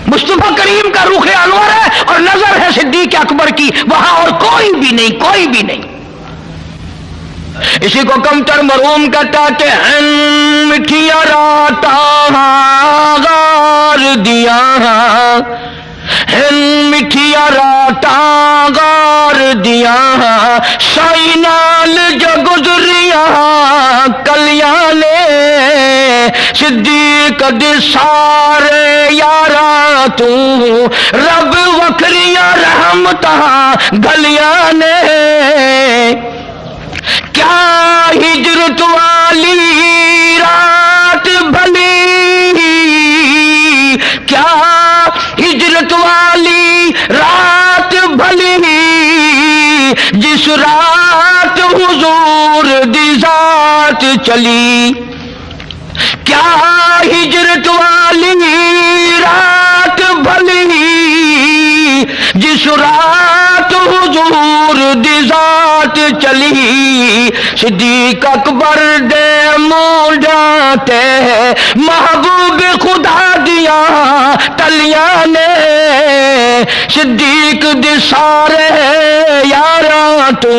मुस्तफा करीम का रुख अनवर है और नजर है सिद्दीक अकबर की, वहां और कोई भी नहीं, कोई भी नहीं। इसी को कमतर मरूम कहते हैं, मिठिया राता गार दिया, मिठिया राता गार दिया, साई नाल जो गुजरिया कल्याणे, सिद्दीक दे सारे यारा तू, रब वखरिया रहमता गलियां ने। क्या हिजरत वाली रात भली, क्या हिजरत वाली रात भली, जिस रात हुजूर दी जात चली। क्या हिजरत वाली रात भली, जिस रात हुजूर दी जात चली। सिद्दीक अकबर दे मुंडाते महबूब खुदा दिया तलियां ने, सिद्दीक दे सारे यारा तू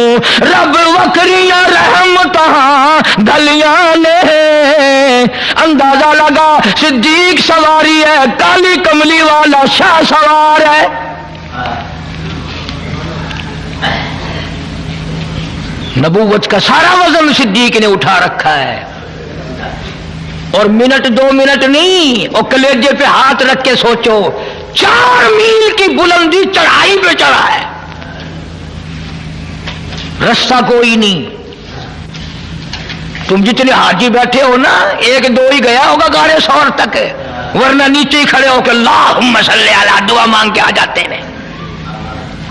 रब वकरियां रहमतां गलियां ने। अंदाजा लगा सिद्दीक सवारी है, काली कमली वाला शाह सवार है। नबूवत का सारा वजन सिद्दीक ने उठा रखा है, और मिनट 2 मिनट नहीं, और कलेजे पे हाथ रख के सोचो 4 मील की बुलंदी चढ़ाई पे चढ़ा है, रास्ता कोई नहीं। तुम जितने हाजी बैठे हो ना, 1-2 ही गया होगा गाड़े 100 तक, वरना नीचे ही खड़े होकर अल्लाहुम्मा सल्ली अला दुआ मांग के आ जाते हैं।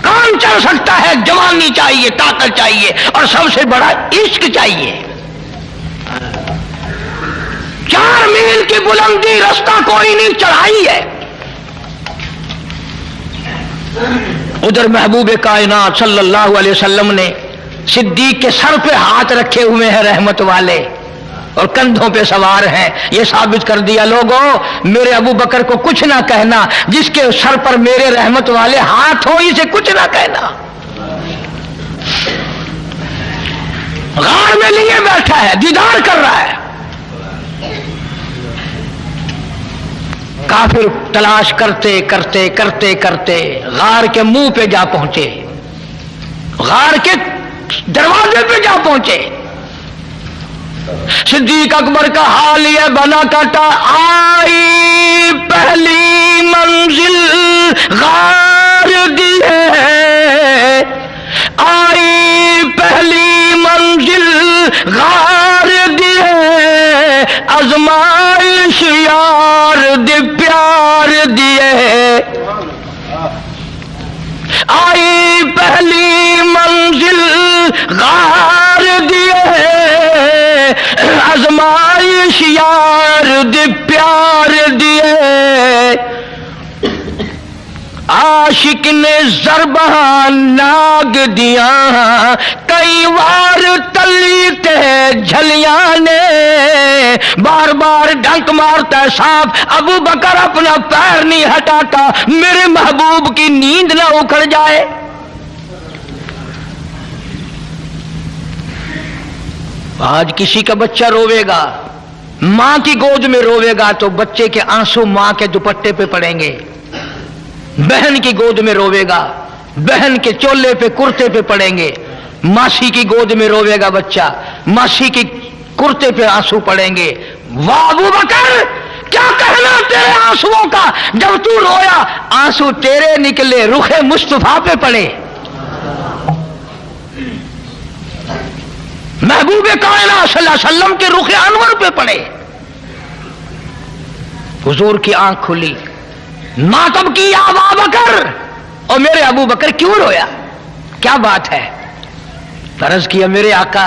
काम चल सकता है, जवानी चाहिए, ताकत चाहिए, और सबसे बड़ा इश्क चाहिए। 4 मील की बुलंदी, रास्ता कोई नहीं, चढ़ाई है। उधर महबूब कायनात सल्लल्लाहु अलैहि वसल्लम ने सिद्दीक के सर पे हाथ रखे हुए हैं रहमत वाले, और कंधों पे सवार हैं। ये साबित कर दिया लोगों, मेरे अबू बकर को कुछ ना कहना, जिसके सर पर मेरे रहमत वाले हाथ हो इसे कुछ ना कहना। गार में लिए बैठा है, दीदार कर रहा है। काफिर तलाश करते करते करते करते गार के मुंह पे जा पहुंचे, गार के दरवाजे पे जा पहुंचे। सिद्दीक अकबर का हाल यह बना काटा, आई पहली मंजिल गार दी है, आई पहली मंजिल गार दी है, आजमाइश यार दे प्यार दिए। आई पहली मंजिल गार दिए, आजमाइश यार दे प्यार दिए। आशिक ने ज़रबान नाग दिया, कई बार तली ते झलियां ने, बार बार डंक मारता है सांप। अबू बकर अपना पैर नहीं हटाता, मेरे महबूब की नींद ना उखड़ जाए। आज किसी का बच्चा रोवेगा, मां की गोद में रोवेगा तो बच्चे के आंसू मां के दुपट्टे पे पड़ेंगे। बहन की गोद में रोवेगा, बहन के चोले पे कुर्ते पे पड़ेंगे। मासी की गोद में रोवेगा बच्चा, मासी की कुर्ते पे आंसू पड़ेंगे। वाह अबू बकर, क्या कहना तेरे आंसुओं का, जब तू रोया आंसू तेरे निकले, रुखे मुस्तफा पे पड़े। महबूब कायनात सल्लल्लाहु अलैहि वसल्लम के रुखे अनवर पे पड़े। हुजूर की आंख खुली, मातम की अबू बकर, और मेरे अबू बकर क्यों रोया, क्या बात है। तरस किया, मेरे आका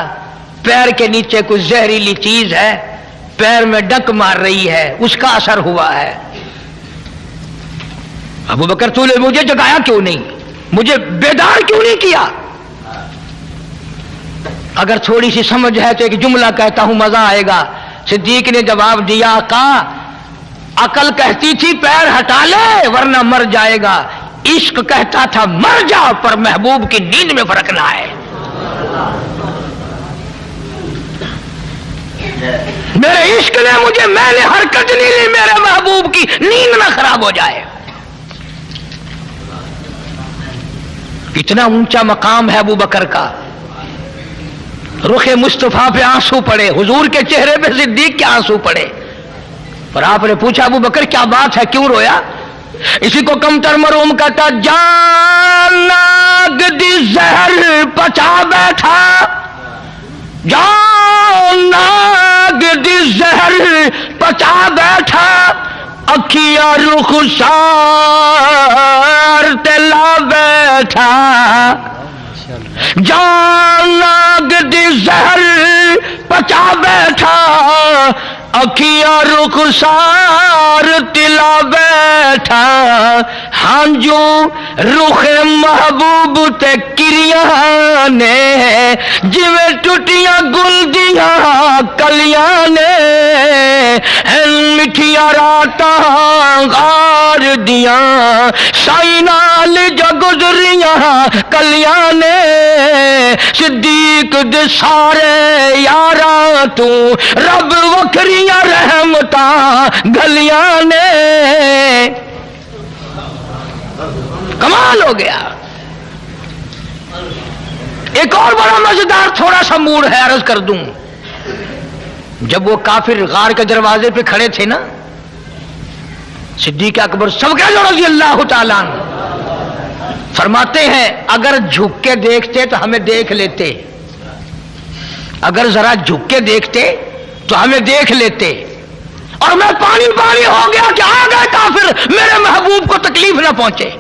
पैर के नीचे कुछ जहरीली चीज है, पैर में डंक मार रही है, उसका असर हुआ है। अबू बकर तूने मुझे जगाया क्यों नहीं, मुझे बेदार क्यों नहीं किया। अगर थोड़ी सी समझ है तो एक जुमला कहता हूं, मजा आएगा। सिद्दीक ने जवाब दिया, आका अकल कहती थी पैर हटा ले वरना मर जाएगा, इश्क कहता था मर जा पर महबूब की नींद में फर्क ना है। मेरे इश्क ने मुझे, मैंने हरकत नहीं ली, मेरे महबूब की नींद ना खराब हो जाए। कितना ऊंचा मकाम है अबू बकर का। रुखे मुस्तफा पे आंसू पड़े, हुजूर के चेहरे पे सिद्दीक के आंसू पड़े। पर आपने पूछा अबू बकर क्या बात है, क्यों रोया। इसी को कमतर मरूम कहता, जान नाग दी जहर पचा बैठा, जान नाग दी जहर पचा बैठा, अखिया रुखसार तेला बैठा। जान नाग दी जहर पचा बैठा, अखिया रुखसार तिला बैठा। हांजू रुखे महबूब ते किरिया ने, जिवें टुटिया गुल दिया कलिया ने। मिठिया रातां गार दिया, साई नाल जो गुजरिया کلیاں نے صدیق دے سارے یاراں تو رب وکھریاں رحمتاں گلیاں نے. کمال ہو گیا. ایک اور بڑا مزیدار تھوڑا سا موڑ ہے، عرض کر دوں. جب وہ کافر غار کے دروازے پہ کھڑے تھے نا، صدیق اکبر سب کے رضی اللہ تعالیٰ عنہ فرماتے ہیں اگر جھک کے دیکھتے تو ہمیں دیکھ لیتے، اگر ذرا جھک کے دیکھتے تو ہمیں دیکھ لیتے. اور میں پانی پانی ہو گیا کہ آ گئے کافر، میرے محبوب کو تکلیف نہ پہنچے.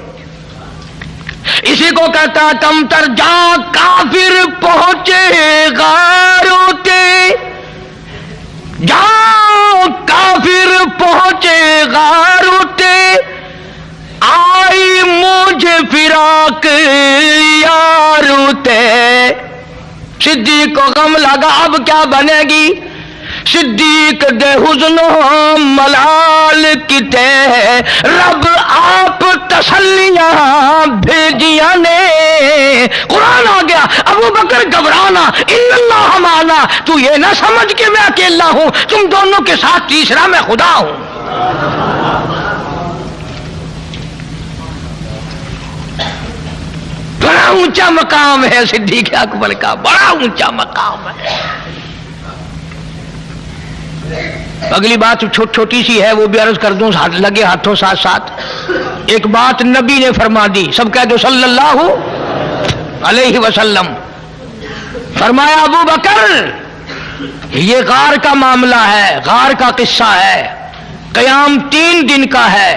اسی کو کہتا کم تر جا کافر پہنچے غاروں تے، جاؤ کافر پہنچے غاروں تے، آئی مجھے فراق یاروں تے. صدیق کو غم لگا اب کیا بنے گی. صدیق دے حزن و ملال کتے رب آپ تسلیاں بھیجیاں نے. قرآن آ گیا ابو بکر گھبرانا ان اللہ معنا، تو یہ نہ سمجھ کہ میں اکیلا ہوں، تم دونوں کے ساتھ تیسرا میں خدا ہوں. بڑا اونچا مقام ہے صدیق اکبر کا، بڑا اونچا مقام ہے. اگلی بات چھوٹی سی ہے، وہ بھی عرض کر دوں لگے ہاتھوں ساتھ ساتھ. ایک بات نبی نے فرما دی، سب کہہ دو صلی اللہ علیہ وسلم. فرمایا ابو بکر یہ غار کا معاملہ ہے، غار کا قصہ ہے، قیام 3 دن کا ہے.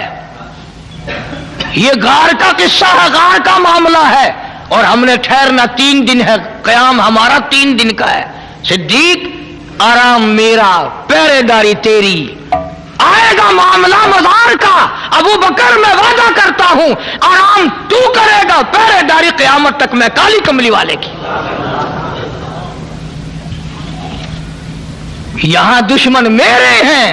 یہ غار کا قصہ ہے، غار کا معاملہ ہے، اور ہم نے ٹھہرنا 3 دن ہے، قیام ہمارا 3 دن کا ہے. صدیق آرام میرا، پہرے داری تیری. آئے گا معاملہ مزار کا، ابو بکر میں وعدہ کرتا ہوں آرام تو کرے گا، پہرے داری قیامت تک میں کالی کملی والے کی. یہاں دشمن میرے ہیں،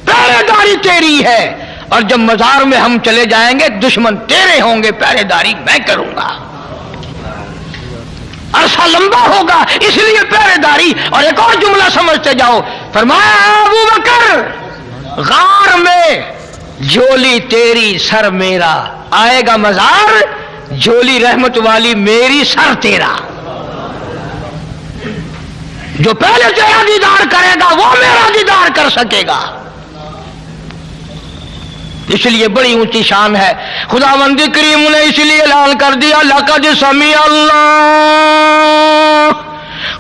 پہرے داری تیری ہے، اور جب مزار میں ہم چلے جائیں گے دشمن تیرے ہوں گے، پہرے داری میں کروں گا. عرصہ لمبا ہوگا اس لیے پہرے داری. اور ایک اور جملہ سمجھتے جاؤ، فرمایا ابو بکر غار میں جھولی تیری سر میرا، آئے گا مزار جھولی رحمت والی میری سر تیرا. جو پہلے تیرا دیدار کرے گا وہ میرا دیدار کر سکے گا. اس لیے بڑی اونچی شان ہے. خداوند کریم نے اس لیے اعلان کر دیا لقد سمع اللہ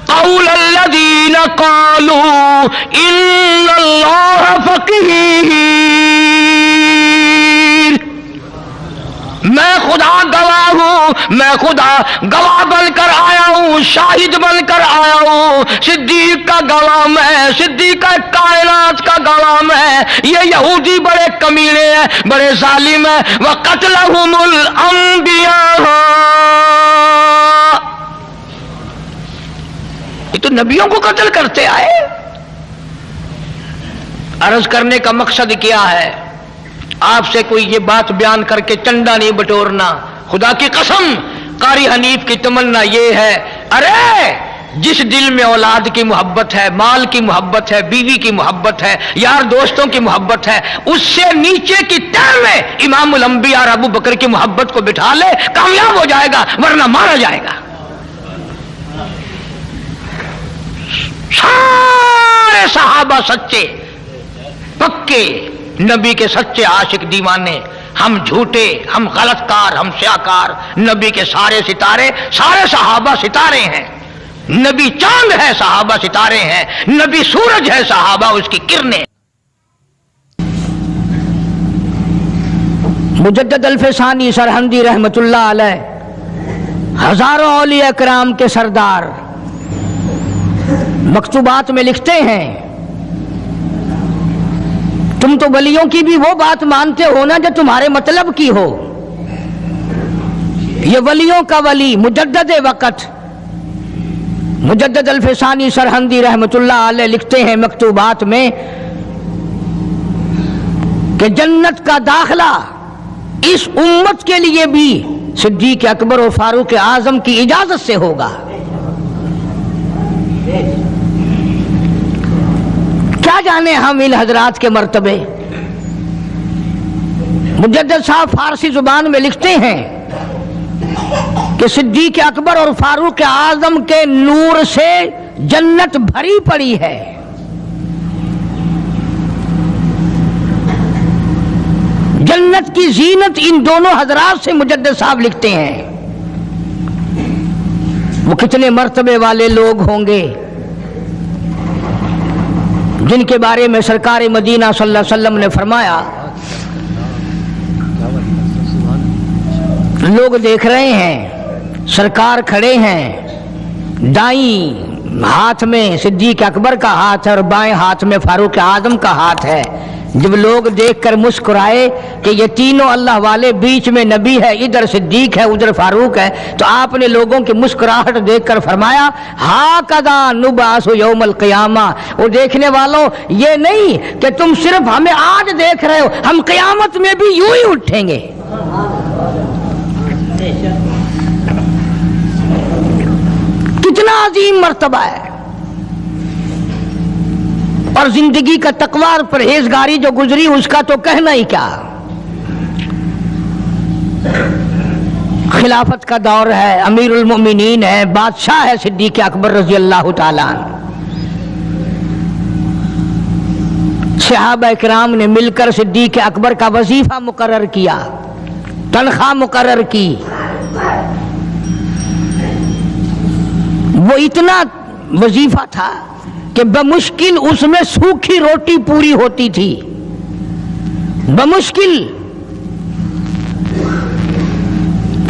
قول الذین قالوا ان اللہ فقیر. میں خدا گواہ ہوں، میں خدا گواہ بن کر آیا ہوں، شاہد بن کر آیا ہوں. صدیق کا گواہ میں، صدیق کا کائنات کا گواہ میں. یہ یہودی بڑے کمینے ہیں، بڑے ظالم ہیں. وَقَتْلَهُمُ الْأَنْبِيَاءُ، یہ تو نبیوں کو قتل کرتے آئے. عرض کرنے کا مقصد کیا ہے؟ آپ سے کوئی یہ بات بیان کر کے چندہ نہیں بٹورنا. خدا کی قسم قاری حنیف کی تمنا یہ ہے، ارے جس دل میں اولاد کی محبت ہے، مال کی محبت ہے، بیوی کی محبت ہے، یار دوستوں کی محبت ہے، اس سے نیچے کی تہ میں امام الانبیاء اور ابو بکر کی محبت کو بٹھا لے، کامیاب ہو جائے گا، ورنہ مارا جائے گا. سارے صحابہ سچے پکے، نبی کے سچے عاشق دیوانے. ہم جھوٹے، ہم غلط کار، ہم سیاکار. نبی کے سارے ستارے، سارے صحابہ ستارے ہیں. نبی چاند ہے، صحابہ ستارے ہیں. نبی سورج ہے، صحابہ اس کی کرنیں. مجدد الفسانی سرہندی رحمت اللہ علیہ ہزاروں اولیاء کرام کے سردار مکتوبات میں لکھتے ہیں تم تو ولیوں کی بھی وہ بات مانتے ہو نا جو تمہارے مطلب کی ہو. یہ ولیوں کا ولی مجدد وقت مجدد الفسانی سرہندی رحمت اللہ علیہ لکھتے ہیں مکتوبات میں کہ جنت کا داخلہ اس امت کے لیے بھی सिद्दीक अकबर और फारूक आजम की इजाजत से होगा। क्या जाने हम इन हजरात के मर्तबे। मुजद्दिद साहब फारसी जुबान में लिखते हैं कि सिद्दीक अकबर और फारूक आजम के नूर से जन्नत भरी पड़ी है। जन्नत की जीनत इन दोनों हजरात से मुजद्दिद साहब लिखते हैं। वो कितने मर्तबे वाले लोग होंगे जिनके बारे में सरकार मदीना सल्लल्लाहु अलैहि वसल्लम ने फरमाया, लोग देख रहे हैं, सरकार खड़े हैं, दाईं हाथ में सिद्दीक अकबर का हाथ है और बाएं हाथ में फारूक आजम का हाथ है। जब लोग देखकर मुस्कुराए कि ये तीनों अल्लाह वाले, बीच में नबी है, इधर सिद्दीक है, उधर फारूक है, तो आपने लोगों की मुस्कुराहट देखकर फरमाया, हा कदा नुबासु यौमल क़ियामा। वो देखने वालों, ये नहीं कि तुम सिर्फ हमें आज देख रहे हो, हम क़यामत में भी यूं ही उठेंगे। कितना अजीम मर्तबा है। और जिंदगी का तकवा और परहेजगारी जो गुजरी उसका तो कहना ही क्या। खिलाफत का दौर है, अमीरुल मोमिनीन है, बादशाह है सिद्दीक अकबर रजी अल्लाह ताला। सहाबा इकराम ने मिलकर सिद्दीक अकबर का वजीफा मुकर्रर किया, तनख्वाह मुकर्रर की। वो इतना वजीफा था कि बमुश्किल उसमें सूखी रोटी पूरी होती थी, बमुश्किल।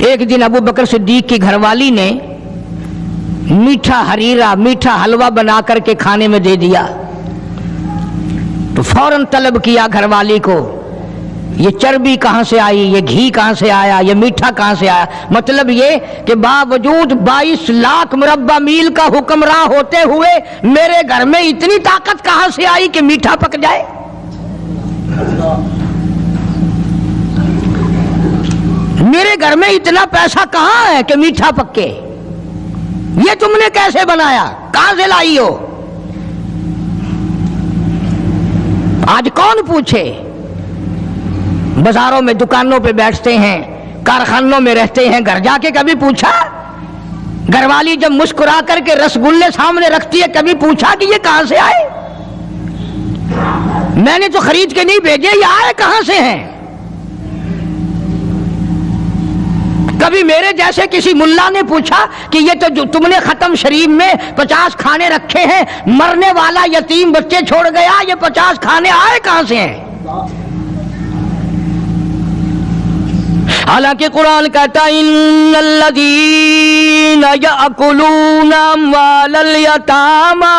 एक दिन अबू बकर सिद्दीक की घरवाली ने मीठा हरीरा, मीठा हलवा बना करके खाने में दे दिया, तो फौरन तलब किया घरवाली को, ये चर्बी कहां से आई, ये घी कहां से आया, ये मीठा कहां से आया। मतलब ये कि बावजूद 22 लाख मुरब्बा मील का हुक्मरान होते हुए मेरे घर में इतनी ताकत कहां से आई कि मीठा पक जाए। मेरे घर में इतना पैसा कहां है कि मीठा पके। ये तुमने कैसे बनाया, कहां से लाई हो। आज कौन पूछे। बाजारों में, दुकानों पे बैठते हैं, कारखानों में रहते हैं, घर जाके कभी पूछा। घरवाली जब मुस्कुरा करके रसगुल्ले सामने रखती है, कभी पूछा कि ये कहां से आए। मैंने तो खरीद के नहीं भेजे, ये आए कहां से हैं। कभी मेरे जैसे किसी मुल्ला ने पूछा कि ये तो जो तुमने खत्म शरीफ में 50 खाने रखे हैं, मरने वाला यतीम बच्चे छोड़ गया, ये 50 खाने आए कहां से हैं। हालांकि कुरान कहता है, इन्नल्लज़ीना यअकुलूना अम्वालल यतामा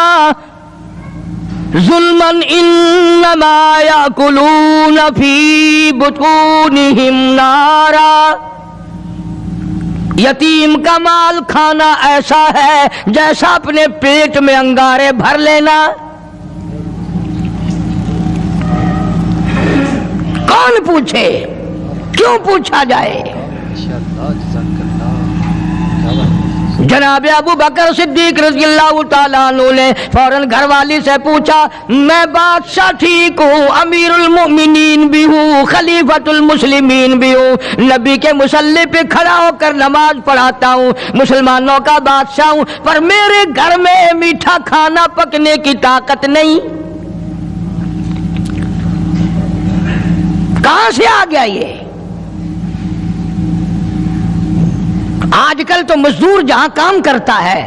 ज़ुल्मन इन्नमा यअकुलूना फी बुतूनिहिम नारा। यतीम का माल खाना ऐसा है जैसा अपने पेट में अंगारे भर लेना। कौन पूछे, क्यों पूछा जाए। जनाब अबू बकर सिद्दीक रज़ी अल्लाह ताला अन्हु ने फौरन घरवाली से पूछा, मैं बादशाह ठीक हूँ, अमीरुल मोमिनीन भी हूँ, खलीफतुल मुस्लिमीन भी हूँ, नबी के मुसल्ले पे खड़ा होकर नमाज पढ़ाता हूँ, मुसलमानों का बादशाह हूँ, पर मेरे घर में मीठा खाना पकने की ताकत नहीं। कहां से आ गया ये। आजकल तो मजदूर जहां काम करता है,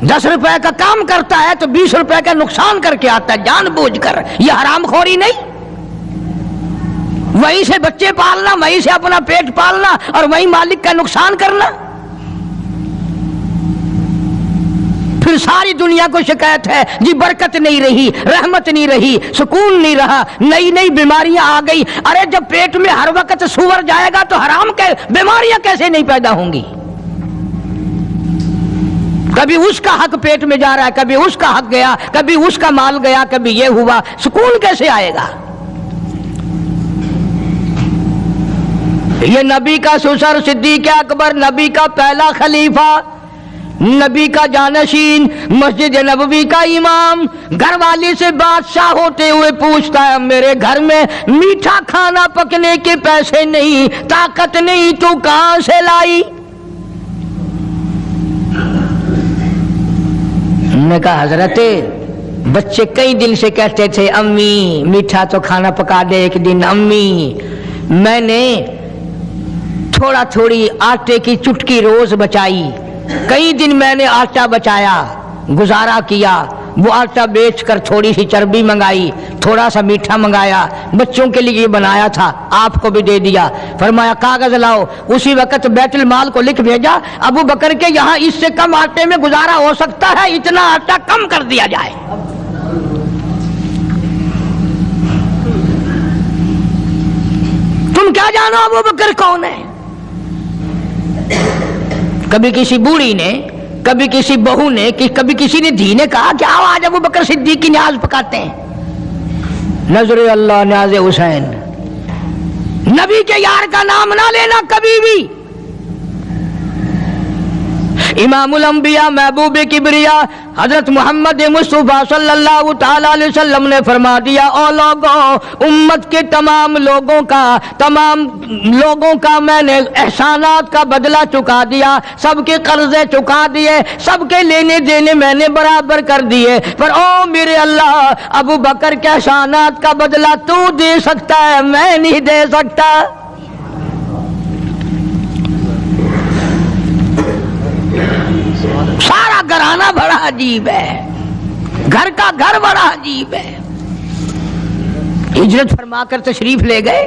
10 रुपए का काम करता है तो 20 रुपए का नुकसान करके आता है जानबूझकर। यह हरामखोरी नहीं। वहीं से बच्चे पालना, वहीं से अपना पेट पालना और वहीं मालिक का नुकसान करना। फिर सारी दुनिया को शिकायत है जी, बरकत नहीं रही, रहमत नहीं रही, सुकून नहीं रहा, नई नई बीमारियां आ गई। अरे जब पेट में हर वक्त सूअर जाएगा तो हराम के बीमारियां कैसे नहीं पैदा होंगी। कभी उसका हक पेट में जा रहा है, कभी उसका हक गया, कभी उसका माल गया, कभी ये हुआ, सुकून कैसे आएगा। یہ نبی کا سسر صدیق اکبر، نبی کا پہلا خلیفہ، نبی کا جانشین، مسجد نبوی کا امام، گھر والی سے بادشاہ ہوتے ہوئے پوچھتا ہے میرے گھر میں میٹھا کھانا پکنے کے پیسے نہیں، طاقت نہیں، تو کہاں سے لائی؟ نے کہا حضرت بچے کئی دن سے کہتے تھے امی میٹھا تو کھانا پکا دے ایک دن، امی میں نے تھوڑا تھوڑی آٹے کی چٹکی روز بچائی، کئی دن میں نے آٹا بچایا، گزارا کیا، وہ آٹا بیچ کر تھوڑی سی چربی منگائی، تھوڑا سا میٹھا منگایا، بچوں کے لیے بنایا تھا، آپ کو بھی دے دیا۔ فرمایا کاغذ لاؤ، اسی وقت بیت المال کو لکھ بھیجا ابو بکر کے یہاں اس سے کم آٹے میں گزارا ہو سکتا ہے، اتنا آٹا کم کر دیا جائے۔ تم کیا جانو ابو بکر کون ہے؟ کبھی کسی بوڑھی نے، کبھی کسی بہو نے، کبھی کسی نے دھی نے کہا کہ آؤ آج ابو بکر صدیق کی نیاز پکاتے ہیں۔ نظر اللہ نیاز حسین، نبی کے یار کا نام نہ لینا کبھی بھی۔ امام الانبیاء محبوب کبریا حضرت محمد مصطفیٰ صلی اللہ تعالی علیہ وسلم نے فرما دیا او لوگوں، امت کے تمام لوگوں کا میں نے احسانات کا بدلہ چکا دیا، سب کے قرضے چکا دیے، سب کے لینے دینے میں نے برابر کر دیے، پر او میرے اللہ ابو بکر کے احسانات کا بدلہ تو دے سکتا ہے، میں نہیں دے سکتا۔ سارا گھرانہ بڑا عجیب ہے، گھر کا گھر بڑا عجیب ہے۔ ہجرت فرما کر تشریف لے گئے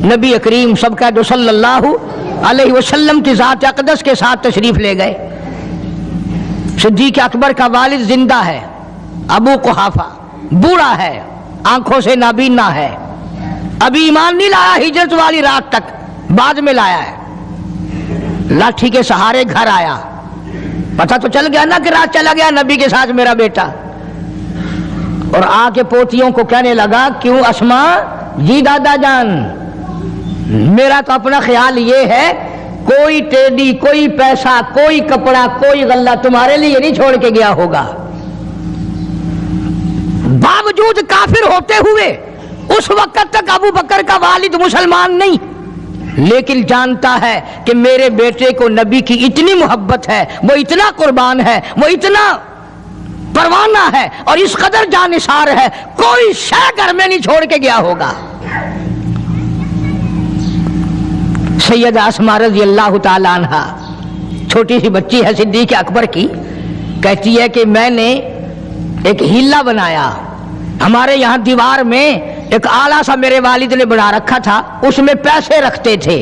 نبی کریم سب کا جو صلی اللہ علیہ وسلم کی ذات اقدس کے ساتھ تشریف لے گئے۔ صدیق اکبر کا والد زندہ ہے، ابو قحافہ بوڑھا ہے، آنکھوں سے نابینا ہے، ابھی ایمان نہیں لایا ہجرت والی رات تک، بعد میں لایا ہے، لاٹھی کے سہارے گھر آیا، پتہ تو چل گیا نا کہ رات چلا گیا نبی کے ساتھ میرا بیٹا، اور آ کے پوتیوں کو کہنے لگا کیوں اسما جی دادا جان، میرا تو اپنا خیال یہ ہے کوئی ٹیڈی، کوئی پیسہ، کوئی کپڑا، کوئی غلہ تمہارے لیے نہیں چھوڑ کے گیا ہوگا۔ باوجود کافر ہوتے ہوئے اس وقت تک ابو بکر کا والد مسلمان نہیں، لیکن جانتا ہے کہ میرے بیٹے کو نبی کی اتنی محبت ہے، وہ اتنا قربان ہے، وہ اتنا پروانہ ہے اور اس قدر جانثار ہے، کوئی شے گھر میں نہیں چھوڑ کے گیا ہوگا۔ سیدہ اسماء رضی اللہ تعالی عنہا چھوٹی سی بچی ہے صدیق اکبر کی، کہتی ہے کہ میں نے ایک ہیلا بنایا، ہمارے یہاں دیوار میں ایک آلہ سا میرے والد نے بنا رکھا تھا، اس میں پیسے رکھتے تھے،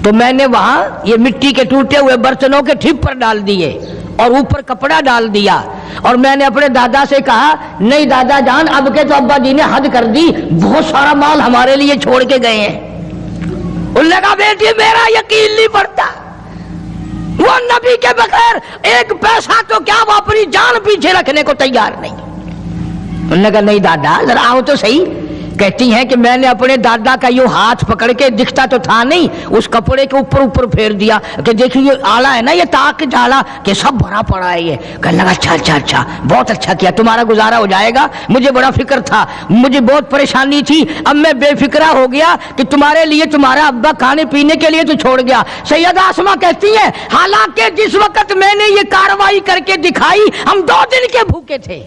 تو میں نے وہاں یہ مٹی کے ٹوٹے ہوئے برتنوں کے ٹھپ پر ڈال دیے اور اوپر کپڑا ڈال دیا، اور میں نے اپنے دادا سے کہا نہیں دادا جان اب کے تو ابا جی نے حد کر دی، بہت سارا مال ہمارے لیے چھوڑ کے گئے ہیں۔ انہوں نے کہا بیٹی میرا یقین نہیں پڑتا، وہ نبی کے بغیر ایک پیسہ تو کیا وہ اپنی جان پیچھے رکھنے کو تیار نہیں۔ انہوں نے کہا نہیں دادا ذرا آؤ تو صحیح۔ کہتی ہیں کہ میں نے اپنے دادا کا یوں ہاتھ پکڑ کے، دکھتا تو تھا نہیں، اس کپڑے کے اوپر پھیر دیا کہ دیکھیے یہ آلہ ہے نا، یہ تاک ڈالا کہ سب بھرا پڑا ہے، یہ کہنے لگا اچھا بہت اچھا کیا، تمہارا گزارا ہو جائے گا، مجھے بڑا فکر تھا، مجھے بہت پریشانی تھی، اب میں بے فکرہ ہو گیا کہ تمہارے لیے تمہارا ابا کھانے پینے کے لیے تو چھوڑ گیا۔ سیدہ اسماء کہتی ہیں حالانکہ جس وقت میں نے یہ کارروائی کر کے دکھائی ہم 2 دن کے بھوکے تھے۔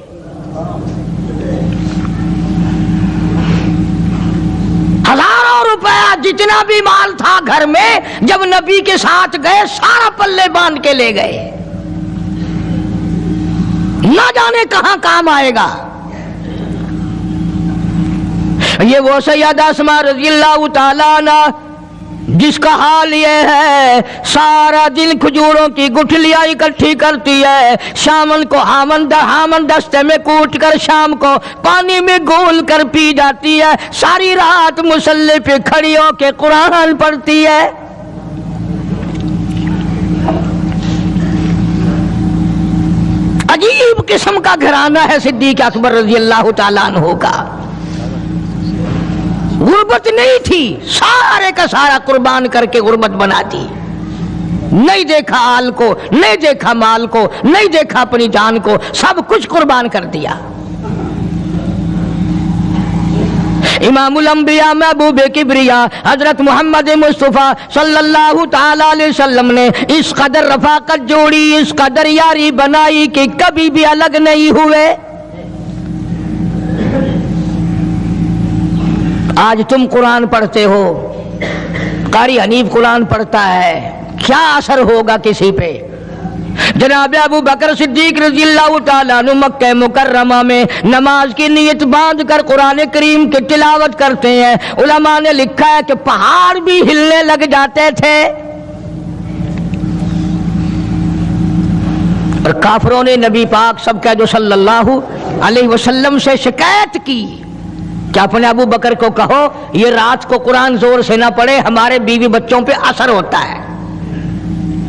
ہزاروں روپیہ جتنا بھی مال تھا گھر میں جب نبی کے ساتھ گئے سارا پلے باندھ کے لے گئے، نہ جانے کہاں کام آئے گا۔ یہ وہ سیدہ اسماء رضی اللہ تعالیٰ عنہ جس کا حال یہ ہے سارا دن کھجوروں کی گٹھلیاں اکٹھی کرتی ہے، شامن کو ہامن دستے میں کوٹ کر شام کو پانی میں گھول کر پی جاتی ہے، ساری رات مصلی پہ کھڑی ہو کے قرآن پڑھتی ہے۔ عجیب قسم کا گھرانہ ہے صدیق اکبر رضی اللہ تعالیٰ عنہ کا۔ गुर्बत नहीं थी, सारे का सारा कुर्बान करके गुर्बत बना दी। नहीं देखा आल को, नहीं देखा माल को, नहीं देखा अपनी जान को, सब कुछ कुर्बान कर दिया। इमामुल अंबिया महबूबे किबरिया हजरत मोहम्मद मुस्तफा सल्लल्लाहु ताला अलैहि वसल्लम ने इस कदर रफाकत जोड़ी, इस कदर यारी बनाई कि कभी भी अलग नहीं हुए। आज तुम कुरान पढ़ते हो, कारी हनीफ कुरान पढ़ता है, क्या असर होगा किसी पे? जनाब अबू बकर सिद्दीक रज़ियल्लाहु ताला अन्हु मक्का मुकर्रमा में नमाज की नीयत बांध कर कुरान करीम की तिलावत करते हैं। उलमा ने लिखा है कि पहाड़ भी हिलने लग जाते थे। और काफरों ने नबी पाक सबका जो सल्लल्लाहु अलैहि वसल्लम से शिकायत की कि अपने अबू बकर को कहो ये रात को कुरान जोर से ना पढ़े, हमारे बीवी बच्चों पे असर होता है,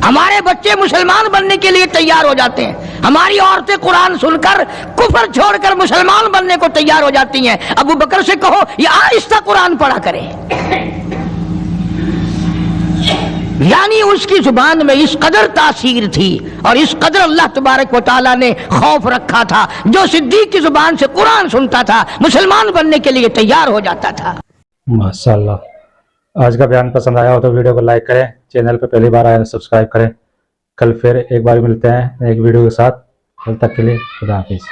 हमारे बच्चे मुसलमान बनने के लिए तैयार हो जाते हैं, हमारी औरतें कुरान सुनकर कुफर छोड़कर मुसलमान बनने को तैयार हो जाती हैं। अबू बकर से कहो ये आहिस्ता कुरान पढ़ा करे। यानी उसकी जुबान में इस कदर तासीर थी और इस कदर अल्लाह तबारक व तआला ने खौफ रखा था, जो सिद्दीक की जुबान से कुरान सुनता था मुसलमान बनने के लिए तैयार हो जाता था। माशाअल्लाह। आज का बयान पसंद आया हो तो वीडियो को लाइक करें, चैनल पर पहली बार आया तो सब्सक्राइब करें। कल फिर एक बार मिलते हैं एक वीडियो के साथ, तब तक के लिए खुदा हाफिज़।